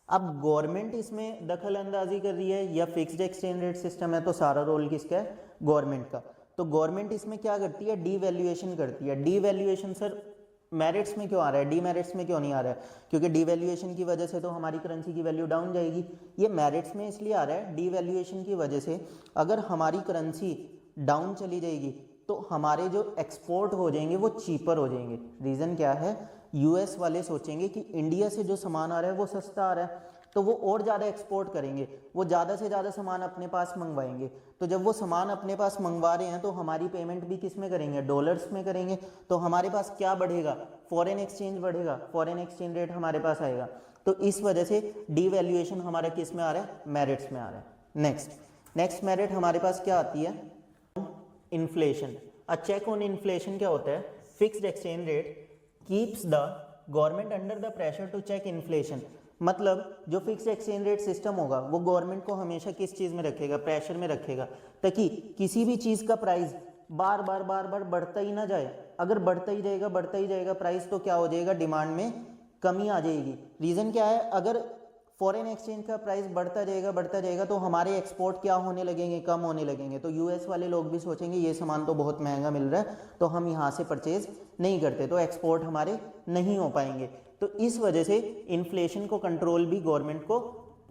अब गवर्नमेंट इसमें दखल अंदाजी कर रही है या फिक्स्ड एक्सचेंज रेट सिस्टम है, तो सारा रोल किसका है, गवर्नमेंट का। तो गवर्नमेंट इसमें क्या करती है, डीवैल्यूएशन करती है। डीवैल्यूएशन सर मेरिट्स में क्यों आ रहा है, डीमेरिट्स में क्यों नहीं आ रहा है, क्योंकि डीवैल्यूएशन की वजह से तो हमारी करेंसी की वैल्यू डाउन जाएगी। ये मेरिट्स में इसलिए आ रहा है, डीवैल्यूएशन की वजह से अगर हमारी करेंसी डाउन चली जाएगी तो हमारे जो एक्सपोर्ट हो जाएंगे वो चीपर हो जाएंगे। रीज़न क्या है, यूएस वाले सोचेंगे कि इंडिया से जो सामान आ रहा है वो सस्ता आ रहा है, तो वो और ज़्यादा एक्सपोर्ट करेंगे, वो ज़्यादा से ज़्यादा सामान अपने पास मंगवाएंगे। तो जब वो सामान अपने पास मंगवा रहे हैं तो हमारी पेमेंट भी किस में करेंगे, डॉलर्स में करेंगे। तो हमारे पास क्या बढ़ेगा, फॉरेन एक्सचेंज बढ़ेगा, फॉरेन एक्सचेंज रेट हमारे पास आएगा। तो इस वजह से डीवैल्यूएशन हमारा किस में आ रहा है, मेरिट्स में आ रहा है। नेक्स्ट मेरिट हमारे पास क्या आती है, inflation. A check on inflation क्या होता है, fixed exchange rate keeps the government under the pressure to check inflation. मतलब जो फिक्स्ड एक्सचेंज रेट सिस्टम होगा वो गवर्नमेंट को हमेशा किस चीज़ में रखेगा, प्रेशर में रखेगा, ताकि किसी भी चीज़ का प्राइस बार बार बढ़ता ही ना जाए। अगर बढ़ता ही जाएगा प्राइस, तो क्या हो जाएगा, डिमांड में कमी आ जाएगी। रीज़न क्या है, अगर फॉरेन एक्सचेंज का प्राइस बढ़ता जाएगा तो हमारे एक्सपोर्ट क्या होने लगेंगे, कम होने लगेंगे। तो यूएस वाले लोग भी सोचेंगे ये सामान तो बहुत महंगा मिल रहा है, तो हम यहाँ से परचेज नहीं करते, तो एक्सपोर्ट हमारे नहीं हो पाएंगे। तो इस वजह से इन्फ्लेशन को कंट्रोल भी गवर्नमेंट को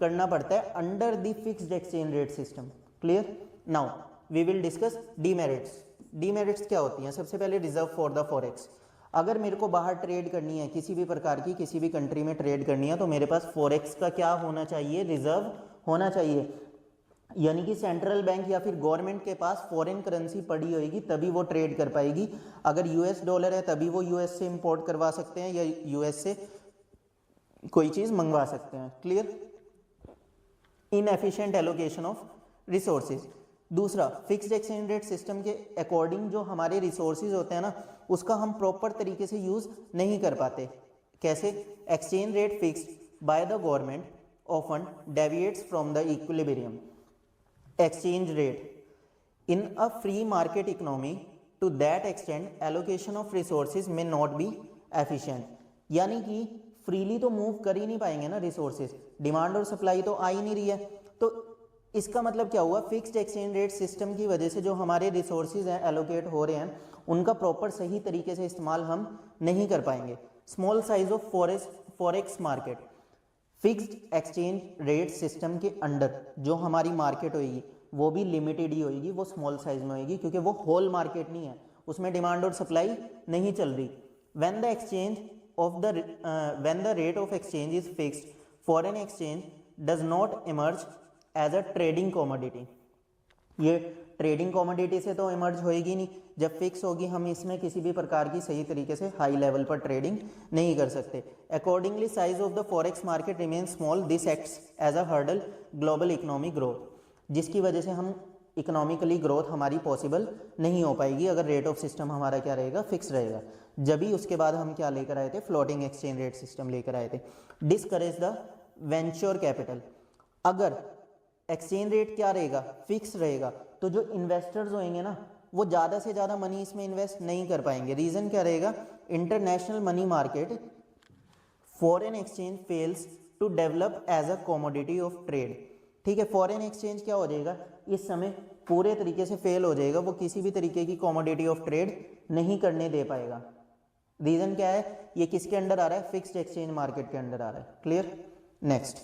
करना पड़ता है under the fixed exchange rate system. Clear. Now we will discuss demerits. Demerits क्या होती हैं, सबसे पहले रिजर्व फॉर द फॉरेक्स। अगर मेरे को बाहर ट्रेड करनी है, किसी भी प्रकार की किसी भी कंट्री में ट्रेड करनी है, तो मेरे पास फॉरेक्स का क्या होना चाहिए, रिजर्व होना चाहिए। यानी कि सेंट्रल बैंक या फिर गवर्नमेंट के पास फॉरेन करेंसी पड़ी होगी तभी वो ट्रेड कर पाएगी। अगर यूएस डॉलर है तभी वो यूएस से इंपोर्ट करवा सकते हैं या यूएस से कोई चीज़ मंगवा सकते हैं। Clear. Inefficient allocation of resources. दूसरा, फिक्स्ड एक्सचेंज रेट सिस्टम के अकॉर्डिंग जो हमारे रिसोर्सेज होते हैं ना, उसका हम प्रॉपर तरीके से यूज़ नहीं कर पाते। कैसे, exchange rate fixed by the government often deviates from the equilibrium exchange rate in a free market economy. To that extent allocation of resources may not be efficient. यानी कि फ्रीली तो move कर ही नहीं पाएंगे ना रिसोर्सेज, डिमांड और supply तो आ ही नहीं रही है। तो इसका मतलब क्या हुआ, फिक्स्ड एक्सचेंज रेट सिस्टम की वजह से जो हमारे रिसोर्सेज हैं एलोकेट हो रहे हैं, उनका प्रॉपर सही तरीके से इस्तेमाल हम नहीं कर पाएंगे। Small size of forex market. Fixed exchange rate system के अंडर जो हमारी मार्केट होगी वो भी लिमिटेड ही होगी, वो स्मॉल साइज में होगी, क्योंकि वो होल मार्केट नहीं है, उसमें डिमांड और सप्लाई नहीं चल रही। When the rate of exchange is fixed, foreign exchange does not emerge as a trading commodity. ये ट्रेडिंग कॉमोडिटी से तो इमर्ज होएगी नहीं, जब फिक्स होगी हम इसमें किसी भी प्रकार की सही तरीके से हाई लेवल पर ट्रेडिंग नहीं कर सकते। Accordingly size of the forex market remain small, this acts as a hurdle global economic growth, जिसकी वजह से हम इकोनॉमिकली ग्रोथ हमारी पॉसिबल नहीं हो पाएगी अगर रेट ऑफ सिस्टम हमारा क्या रहेगा, फिक्स रहेगा। जब ही उसके बाद हम क्या लेकर आए थे, फ्लोटिंग एक्सचेंज रेट सिस्टम लेकर आए थे। Discourage the venture capital. अगर एक्सचेंज रेट क्या रहेगा, फिक्स रहेगा, तो जो इन्वेस्टर्स होंगे ना वो ज़्यादा से ज़्यादा मनी इसमें इन्वेस्ट नहीं कर पाएंगे। रीज़न क्या रहेगा, international money market foreign exchange fails to develop as a commodity of trade. ठीक है, फॉरेन एक्सचेंज क्या हो जाएगा, इस समय पूरे तरीके से फेल हो जाएगा, वो किसी भी तरीके की कॉमोडिटी ऑफ ट्रेड नहीं करने दे पाएगा। रीज़न क्या है, ये किसके अंडर आ रहा है, फिक्स्ड एक्सचेंज मार्केट के अंडर आ रहा है। क्लियर। नेक्स्ट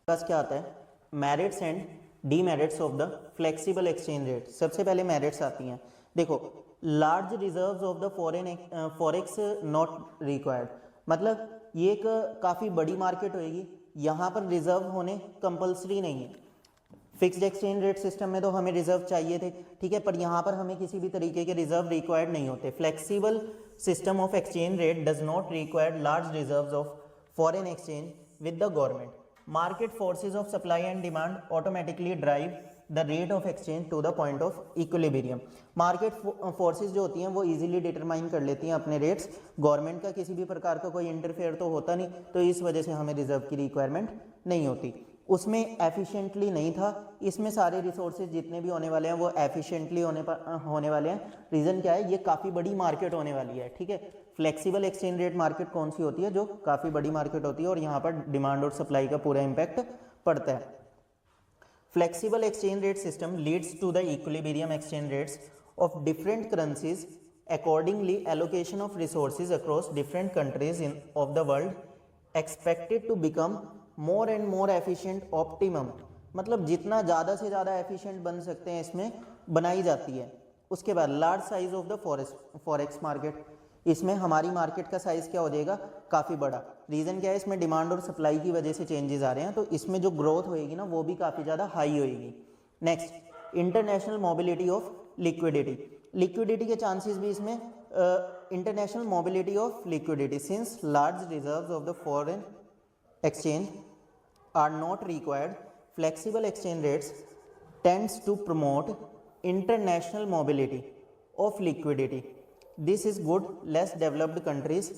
बस क्या आता है, merits and demerits of the flexible exchange rate. सबसे पहले मेरिट्स आती हैं। देखो, large reserves of the forex not required, मतलब ये एक काफ़ी बड़ी मार्केट होएगी, यहाँ पर रिजर्व होने कंपलसरी नहीं है। फिक्स्ड एक्सचेंज रेट सिस्टम में तो हमें रिजर्व चाहिए थे, ठीक है, पर यहाँ पर हमें किसी भी तरीके के रिजर्व रिक्वायर्ड नहीं होते। Flexible system of exchange rate does not require large reserves of foreign exchange with the government. Market forces of supply and demand automatically drive the rate of exchange to the point of equilibrium. Market forces जो होती हैं वो easily determine कर लेती हैं अपने rates, government का किसी भी प्रकार का कोई इंटरफेयर तो होता नहीं, तो इस वजह से हमें रिजर्व की रिक्वायरमेंट नहीं होती। उसमें एफिशिएंटली नहीं था, इसमें सारे रिसोर्सेज जितने भी होने वाले हैं वो एफिशिएंटली होने वाले हैं। रीज़न क्या है, ये काफ़ी बड़ी मार्केट होने वाली है, ठीक है। फ्लेक्सिबल एक्सचेंज रेट मार्केट कौन सी होती है, जो काफ़ी बड़ी मार्केट होती है और यहाँ पर डिमांड और सप्लाई का पूरा इम्पैक्ट पड़ता है। Flexible exchange rate system leads to the equilibrium exchange rates of different currencies, accordingly allocation of resources across different countries of the world expected to become more and more efficient optimum, मतलब जितना ज़्यादा से ज़्यादा efficient बन सकते हैं इसमें बनाई जाती है। उसके बाद large size of the forex market, इसमें हमारी मार्केट का साइज़ क्या हो जाएगा, काफ़ी बड़ा। रीज़न क्या है, इसमें डिमांड और सप्लाई की वजह से चेंजेस आ रहे हैं, तो इसमें जो ग्रोथ होएगी ना वो भी काफ़ी ज़्यादा हाई होएगी। Next, international mobility of liquidity, liquidity के चांसेस भी इसमें international mobility of liquidity, since large reserves of the foreign exchange are not required, flexible exchange rates tends to promote international mobility of liquidity. This is good less developed countries.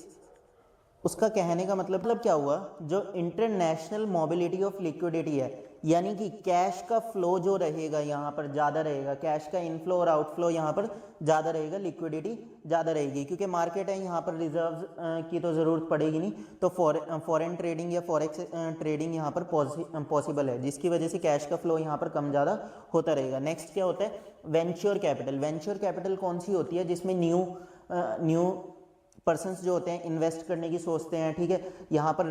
उसका कहने का मतलब क्या हुआ, जो international mobility of liquidity है, यानी कि कैश का फ्लो जो रहेगा यहाँ पर ज़्यादा रहेगा, कैश का इनफ्लो और आउटफ्लो यहाँ पर ज़्यादा रहेगा, लिक्विडिटी ज़्यादा रहेगी, क्योंकि मार्केट है यहाँ पर रिजर्व्स की तो ज़रूरत पड़ेगी नहीं, तो फॉरेन ट्रेडिंग या फॉरेक्स ट्रेडिंग यहाँ पर पॉसिबल है, जिसकी वजह से कैश का फ्लो यहाँ पर कम ज़्यादा होता रहेगा। नेक्स्ट क्या होता है, वेंचर कैपिटल। वेंचर कैपिटल कौन सी होती है, जिसमें न्यू पर्सन्स जो होते हैं इन्वेस्ट करने की सोचते हैं, ठीक है, यहाँ पर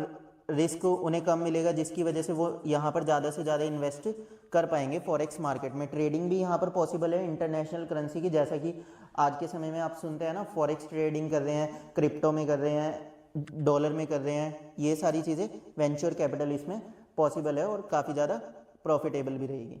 रिस्क उन्हें कम मिलेगा, जिसकी वजह से वो यहाँ पर ज़्यादा से ज़्यादा इन्वेस्ट कर पाएंगे फॉरेक्स मार्केट में। ट्रेडिंग भी यहाँ पर पॉसिबल है इंटरनेशनल करेंसी की, जैसा कि आज के समय में आप सुनते हैं ना, फॉरेक्स ट्रेडिंग कर रहे हैं, क्रिप्टो में कर रहे हैं, डॉलर में कर रहे हैं, ये सारी चीज़ें वेंचर कैपिटल इसमें पॉसिबल है और काफ़ी ज़्यादा प्रॉफिटेबल भी रहेगी।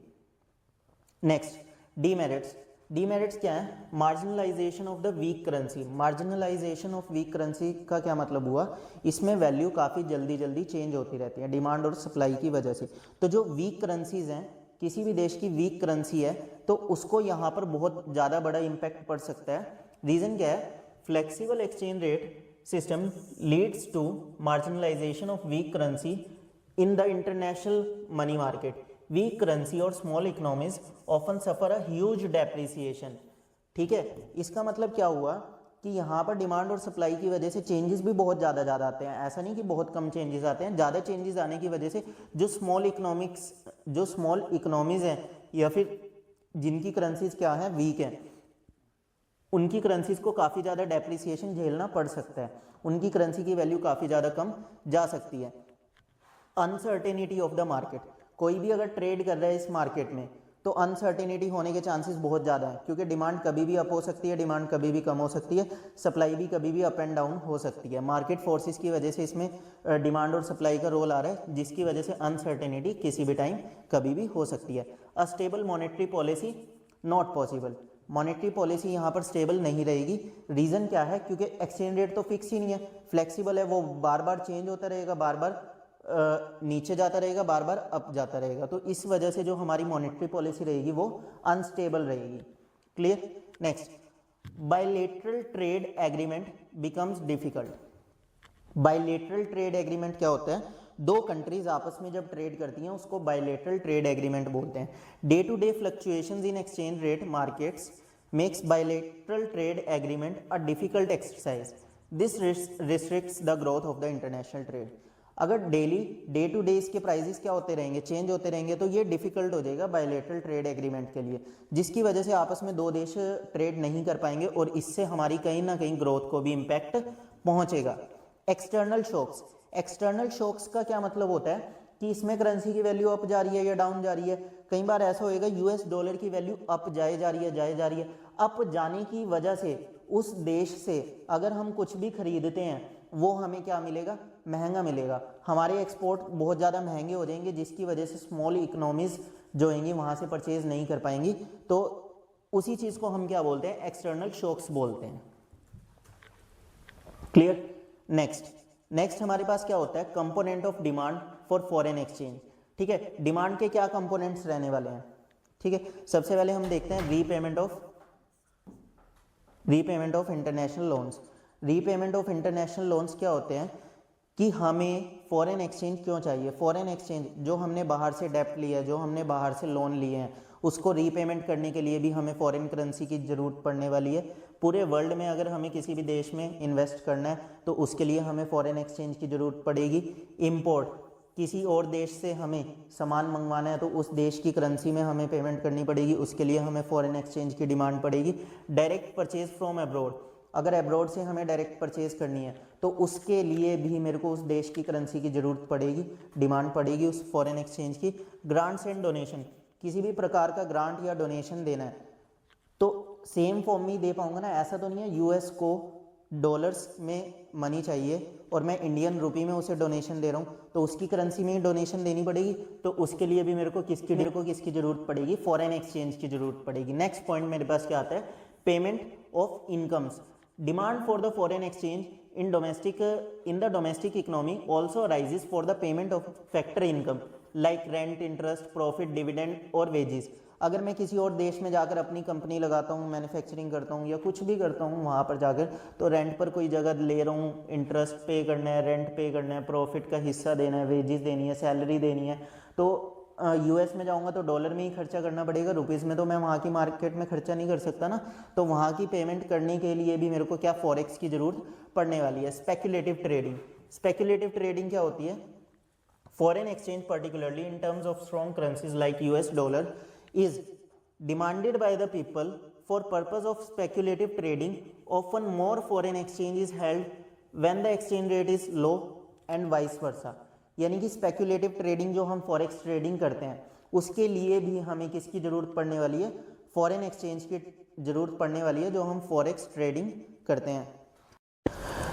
Next, demerits. डीमेरिट्स क्या है, marginalisation of the weak currency. Marginalisation of weak currency का क्या मतलब हुआ, इसमें वैल्यू काफ़ी जल्दी चेंज होती रहती है डिमांड और सप्लाई की वजह से। तो जो वीक करेंसीज हैं, किसी भी देश की वीक करेंसी है तो उसको यहाँ पर बहुत ज़्यादा बड़ा इम्पैक्ट पड़ सकता है। रीज़न क्या है, flexible exchange rate system leads to marginalisation of weak currency in the international money market. Weak currency और small economies often suffer a huge depreciation, ठीक है। इसका मतलब क्या हुआ कि यहाँ पर डिमांड और सप्लाई की वजह से चेंजेस भी बहुत ज़्यादा आते हैं, ऐसा नहीं कि बहुत कम चेंजेस आते हैं, ज़्यादा चेंजेस आने की वजह से जो स्मॉल इकोनॉमीज हैं या फिर जिनकी करेंसीज क्या है, वीक हैं, उनकी करेंसीज को काफ़ी ज़्यादा डेप्रिसिएशन झेलना पड़ सकता है, उनकी करेंसी की वैल्यू काफ़ी ज़्यादा कम जा सकती है। अनसर्टेनिटी ऑफ द मार्केट, कोई भी अगर ट्रेड कर रहा है इस मार्केट में तो अनसर्टेनिटी होने के चांसेस बहुत ज़्यादा हैं, क्योंकि डिमांड कभी भी अप हो सकती है, डिमांड कभी भी कम हो सकती है, सप्लाई भी कभी भी अप एंड डाउन हो सकती है। मार्केट फोर्सेस की वजह से इसमें डिमांड और सप्लाई का रोल आ रहा है, जिसकी वजह से अनसर्टेनिटी किसी भी टाइम कभी भी हो सकती है। A stable monetary policy not possible, monetary policy यहाँ पर स्टेबल नहीं रहेगी। रीज़न क्या है, क्योंकि एक्सचेंज रेट तो फिक्स ही नहीं है, फ्लेक्सिबल है, वो बार बार चेंज होता रहेगा, बार बार नीचे जाता रहेगा, बार बार अप जाता रहेगा, तो इस वजह से जो हमारी मॉनेटरी पॉलिसी रहेगी वो अनस्टेबल रहेगी। Clear. Next, bilateral trade agreement becomes difficult. Bilateral trade agreement क्या होता है, दो कंट्रीज आपस में जब ट्रेड करती हैं उसको बायलैटरल ट्रेड एग्रीमेंट बोलते हैं। Day to day fluctuations in exchange rate markets makes bilateral trade agreement a difficult exercise. This restricts the growth of the international trade. अगर डे टू डे इसके प्राइजेस क्या होते रहेंगे, चेंज होते रहेंगे, तो ये डिफिकल्ट हो जाएगा बायलैटरल ट्रेड एग्रीमेंट के लिए, जिसकी वजह से आपस में दो देश ट्रेड नहीं कर पाएंगे और इससे हमारी कहीं ना कहीं ग्रोथ को भी इम्पैक्ट पहुंचेगा। एक्सटर्नल शॉक्स, एक्सटर्नल शॉक्स का क्या मतलब होता है कि इसमें करेंसी की वैल्यू अप जा रही है या डाउन जा रही है। कई बार ऐसा होएगा यूएस डॉलर की वैल्यू अप जाए जा रही है, अप जाने की वजह से उस देश से अगर हम कुछ भी खरीदते हैं वो हमें क्या मिलेगा, महंगा मिलेगा, हमारे एक्सपोर्ट बहुत ज़्यादा महंगे हो जाएंगे, जिसकी वजह से स्मॉल इकोनॉमीज जो होंगी वहाँ से परचेज नहीं कर पाएंगी। तो उसी चीज़ को हम क्या बोलते हैं, एक्सटर्नल शॉक्स बोलते हैं। क्लियर। नेक्स्ट हमारे पास क्या होता है, component of demand for foreign exchange. ठीक है, डिमांड के क्या कंपोनेंट्स रहने वाले हैं। ठीक है, सबसे पहले हम देखते हैं repayment of international loans. Repayment of international loans क्या होते हैं कि हमें फॉरेन एक्सचेंज क्यों चाहिए। फॉरेन एक्सचेंज जो हमने बाहर से डेप्ट लिया है, जो हमने बाहर से लोन लिए हैं, उसको रीपेमेंट करने के लिए भी हमें फॉरेन करेंसी की ज़रूरत पड़ने वाली है। पूरे वर्ल्ड में अगर हमें किसी भी देश में इन्वेस्ट करना है तो उसके लिए हमें फॉरेन एक्सचेंज की ज़रूरत पड़ेगी। इम्पोर्ट, किसी और देश से हमें सामान मंगवाना है तो उस देश की करेंसी में हमें पेमेंट करनी पड़ेगी, उसके लिए हमें फॉरेन एक्सचेंज की डिमांड पड़ेगी। डायरेक्ट परचेज फ्रॉम अब्रॉड, अगर अब्रॉड से हमें डायरेक्ट परचेज करनी है तो उसके लिए भी मेरे को उस देश की करेंसी की ज़रूरत पड़ेगी, डिमांड पड़ेगी उस फॉरेन एक्सचेंज की। ग्रांट्स एंड डोनेशन, किसी भी प्रकार का ग्रांट या डोनेशन देना है तो सेम फॉर्म में ही दे पाऊंगा ना। ऐसा तो नहीं है यूएस को डॉलर्स में मनी चाहिए और मैं इंडियन रुपी में उसे डोनेशन दे रहा हूँ तो उसकी करेंसी में ही डोनेशन देनी पड़ेगी। तो उसके लिए भी मेरे को किसकी ज़रूरत पड़ेगी, फॉरेन एक्सचेंज की ज़रूरत पड़ेगी। नेक्स्ट पॉइंट मेरे पास क्या आता है, payment of incomes. Demand for the foreign exchange in the domestic economy also arises for the payment of factor income like rent, interest, profit, dividend और वेजेस। अगर मैं किसी और देश में जाकर अपनी कंपनी लगाता हूँ, मैन्युफैक्चरिंग करता हूँ या कुछ भी करता हूँ वहाँ पर जाकर, तो रेंट पर कोई जगह ले रहा हूँ, इंटरेस्ट पे करना है, रेंट पे करना है, प्रॉफिट का हिस्सा देना है, वेजेस देनी है, सैलरी देनी है, तो यूएस में जाऊँगा तो डॉलर में ही खर्चा करना पड़ेगा, रुपीज़ में तो मैं वहाँ की मार्केट में खर्चा नहीं कर सकता ना। तो वहाँ की पेमेंट करने के लिए भी मेरे को क्या, फॉरेक्स की ज़रूरत पड़ने वाली है। स्पेक्युलेटिव ट्रेडिंग क्या होती है, foreign exchange particularly in terms of strong currencies like US dollar is demanded by the people for purpose of speculative trading. Often more foreign exchange is held when the exchange rate is low and vice versa। यानी कि speculative trading जो हम forex trading करते हैं उसके लिए भी हमें किसकी ज़रूरत पड़ने वाली है, फॉरेन एक्सचेंज की ज़रूरत पड़ने वाली है जो हम फॉरेक्स ट्रेडिंग करते हैं।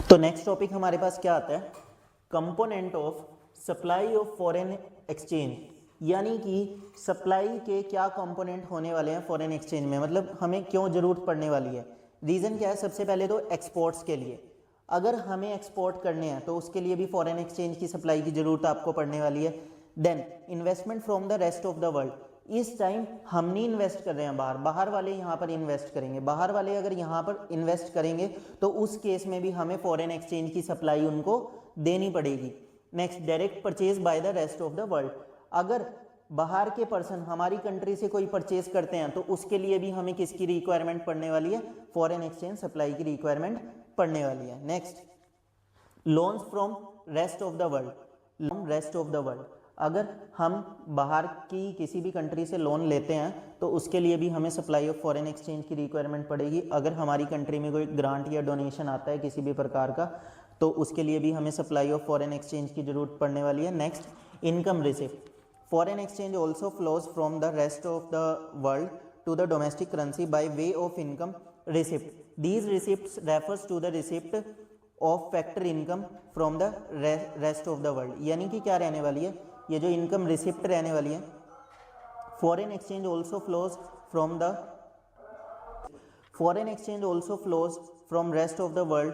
तो नेक्स्ट टॉपिक हमारे पास क्या आता है, component of supply of foreign exchange. यानी कि सप्लाई के क्या कंपोनेंट होने वाले हैं फॉरेन एक्सचेंज में, मतलब हमें क्यों ज़रूरत पड़ने वाली है। रीज़न क्या है, सबसे पहले तो एक्सपोर्ट्स के लिए, अगर हमें एक्सपोर्ट करने हैं तो उसके लिए भी फॉरेन एक्सचेंज की सप्लाई की ज़रूरत आपको पड़ने वाली है। Then investment from the rest of the world, इस टाइम हम नहीं इन्वेस्ट कर रहे हैं बाहर वाले यहाँ पर इन्वेस्ट करेंगे। बाहर वाले अगर यहाँ पर इन्वेस्ट करेंगे तो उस केस में भी हमें फॉरेन एक्सचेंज की सप्लाई उनको देनी पड़ेगी। Next, direct purchase by the rest of the world, अगर बाहर के पर्सन हमारी कंट्री से कोई परचेज करते हैं तो उसके लिए भी हमें किसकी रिक्वायरमेंट पड़ने वाली है, फॉरेन एक्सचेंज सप्लाई की रिक्वायरमेंट पड़ने वाली है। Next, loans from rest of the world, अगर हम बाहर की किसी भी कंट्री से लोन लेते हैं तो उसके लिए भी हमें सप्लाई ऑफ फॉरेन एक्सचेंज की रिक्वायरमेंट पड़ेगी। अगर हमारी कंट्री में कोई ग्रांट या डोनेशन आता है किसी भी प्रकार का तो उसके लिए भी हमें सप्लाई ऑफ फॉरेन एक्सचेंज की ज़रूरत पड़ने वाली है। Next, income receipt, foreign exchange also flows from the rest of the world to the domestic currency by way of income receipt. These receipt refers to the receipt of factor income from the rest of the world. यानी कि क्या रहने वाली है, ये जो income receipt रहने वाली है, foreign exchange also flows from rest of the world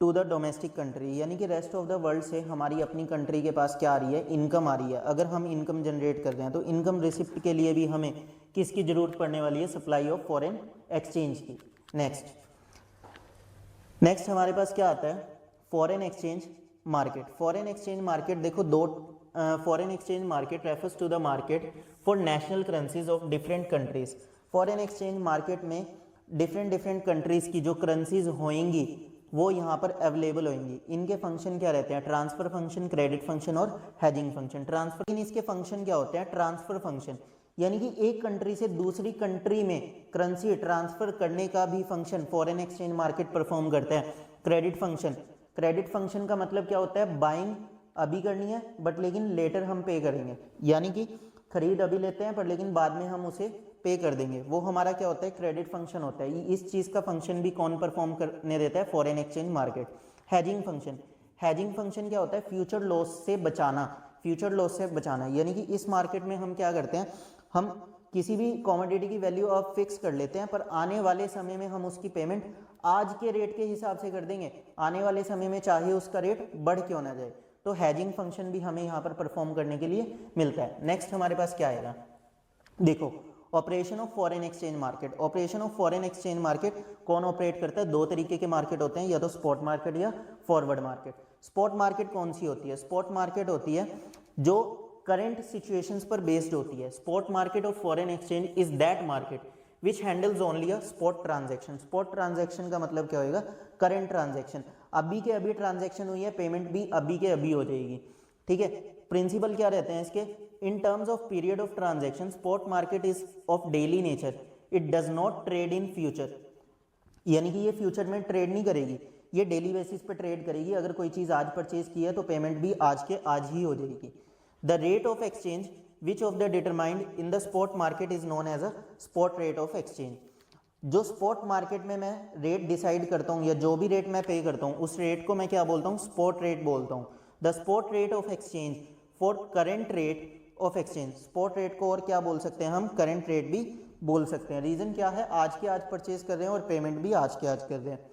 to the domestic country. यानी कि रेस्ट ऑफ द वर्ल्ड से हमारी अपनी कंट्री के पास क्या आ रही है, इनकम आ रही है। अगर हम इनकम जनरेट कर रहे हैं तो इनकम रिसिप्ट के लिए भी हमें किसकी ज़रूरत पड़ने वाली है, सप्लाई ऑफ फॉरेन एक्सचेंज की। नेक्स्ट हमारे पास क्या आता है, foreign exchange market. Foreign exchange market देखो दो, foreign exchange market refers to the market for national currencies of different countries. Foreign exchange market में डिफरेंट कंट्रीज की जो करेंसीज होंगी वो यहाँ पर अवेलेबल होंगी। इनके फंक्शन क्या रहते हैं, ट्रांसफर फंक्शन, क्रेडिट फंक्शन और हेजिंग फंक्शन। ट्रांसफर, इसके फंक्शन क्या होते हैं, ट्रांसफर फंक्शन यानी कि एक कंट्री से दूसरी कंट्री में करेंसी ट्रांसफर करने का भी function foreign exchange market perform करता है। क्रेडिट फंक्शन का मतलब क्या होता है, बाइंग अभी करनी है बट लेकिन लेटर हम पे करेंगे, यानी कि खरीद अभी लेते हैं पर लेकिन बाद में हम उसे पे कर देंगे, वो हमारा क्या होता है, क्रेडिट फंक्शन होता है। इस चीज़ का फंक्शन भी कौन परफॉर्म करने देता है, foreign exchange market. Hedging function क्या होता है, फ्यूचर लॉस से बचाना, यानी कि इस मार्केट में हम क्या करते हैं, हम किसी भी कमोडिटी की वैल्यू आप फिक्स कर लेते हैं, पर आने वाले समय में हम उसकी पेमेंट आज के रेट के हिसाब से कर देंगे, आने वाले समय में चाहे उसका रेट बढ़ क्यों ना जाए। तो हैजिंग फंक्शन भी हमें यहाँ पर परफॉर्म करने के लिए मिलता है। नेक्स्ट हमारे पास क्या आएगा, देखो operation of foreign exchange market. Operation of foreign exchange market कौन ऑपरेट करता है, दो तरीके के मार्केट होते हैं, या तो स्पॉट मार्केट या फॉरवर्ड मार्केट। स्पॉट मार्केट कौन सी होती है, स्पॉट मार्केट होती है जो करंट सिचुएशंस पर बेस्ड होती है। Spot market of foreign exchange is that market which handles only a spot transaction. Spot transaction का मतलब क्या होगा, करंट ट्रांजैक्शन, अभी के अभी ट्रांजैक्शन हुई है, पेमेंट भी अभी के अभी हो जाएगी, ठीक है। प्रिंसिपल क्या रहते हैं इसके, इन terms of period of transaction spot market is of daily nature, it does not trade in future, यानी कि ये फ्यूचर में ट्रेड नहीं करेगी, ये डेली बेसिस पे ट्रेड करेगी। अगर कोई चीज़ आज परचेज की है तो पेमेंट भी आज के आज ही हो जाएगी। The rate of exchange which of the determined in the spot market is known as a spot rate of exchange. जो स्पॉट मार्केट में मैं रेट डिसाइड करता हूँ या जो भी रेट मैं पे करता हूँ उस रेट को मैं क्या बोलता हूँ, स्पॉट रेट बोलता हूँ। The spot rate of exchange for current rate of exchange, spot rate को और क्या बोल सकते हैं हम, करेंट रेट भी बोल सकते हैं। रीजन क्या है, आज के आज परचेज कर रहे हैं और पेमेंट भी आज के आज कर रहे हैं।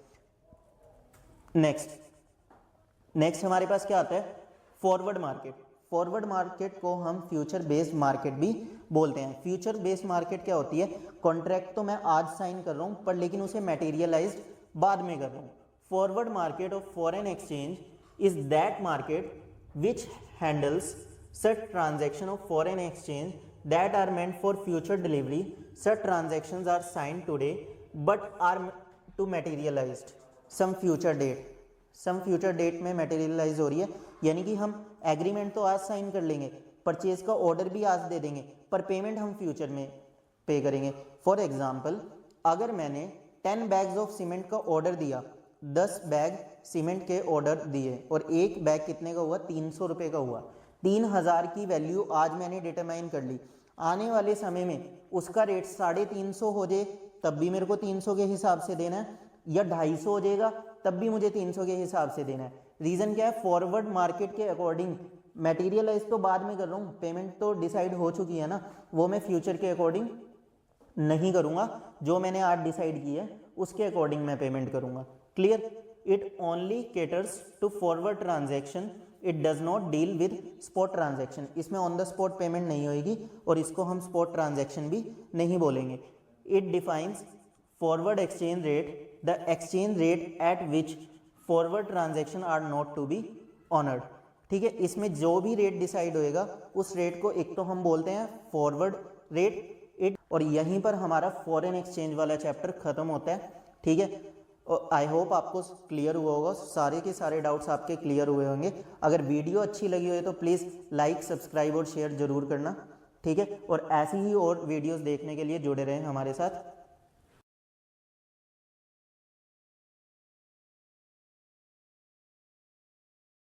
नेक्स्ट हमारे पास क्या आता है, फॉरवर्ड मार्केट। फॉरवर्ड मार्केट को हम फ्यूचर बेस्ड मार्केट भी बोलते हैं। फ्यूचर बेस्ड मार्केट क्या होती है, कॉन्ट्रैक्ट तो मैं आज साइन कर रहा हूं पर लेकिन उसे मैटेरियलाइज्ड बाद में कर रहा हूं। Forward market of foreign exchange is that market which handles such transaction of foreign exchange that are meant for future delivery. Such transactions are signed today but are to materialized some future date. Some future date में materialize हो रही है, यानी कि हम agreement तो आज sign कर लेंगे, परचेज का ऑर्डर भी आज दे देंगे, पर पेमेंट हम फ्यूचर में पे करेंगे। फॉर एग्जाम्पल, अगर मैंने 10 बैग्स ऑफ सीमेंट का ऑर्डर दिया, 10 बैग सीमेंट के ऑर्डर दिए और एक बैग कितने का हुआ, 300 रुपये का हुआ, 3000 की वैल्यू आज मैंने डिटरमाइन कर ली। आने वाले समय में उसका रेट 350 हो जाए तब भी मेरे को 300 के हिसाब से देना है, या 250 हो जाएगा तब भी मुझे 300 के हिसाब से देना है। रीज़न क्या है, फॉरवर्ड मार्केट के अकॉर्डिंग मटेरियलाइज तो बाद में कर रहा हूँ, पेमेंट तो डिसाइड हो चुकी है ना, वो मैं फ्यूचर के अकॉर्डिंग नहीं करूँगा, जो मैंने आज डिसाइड की है उसके अकॉर्डिंग मैं पेमेंट करूँगा। Clear, it only caters to forward transaction, it does not deal with spot transaction. इसमें ऑन द स्पॉट पेमेंट नहीं होगी और इसको हम स्पॉट ट्रांजैक्शन भी नहीं बोलेंगे। It defines forward exchange rate, the exchange rate at which forward transaction are not to be honoured. ठीक है, इसमें जो भी रेट डिसाइड होएगा उस रेट को एक तो हम बोलते हैं फॉरवर्ड रेट, इट, और यहीं पर हमारा फॉरेन एक्सचेंज वाला चैप्टर खत्म होता है। ठीक है, और आई होप आपको क्लियर हुआ होगा, सारे के सारे डाउट्स आपके क्लियर हुए होंगे। अगर वीडियो अच्छी लगी हो तो प्लीज़ लाइक, सब्सक्राइब और शेयर जरूर करना। ठीक है, और ऐसी ही और वीडियोस देखने के लिए जुड़े रहें हमारे साथ।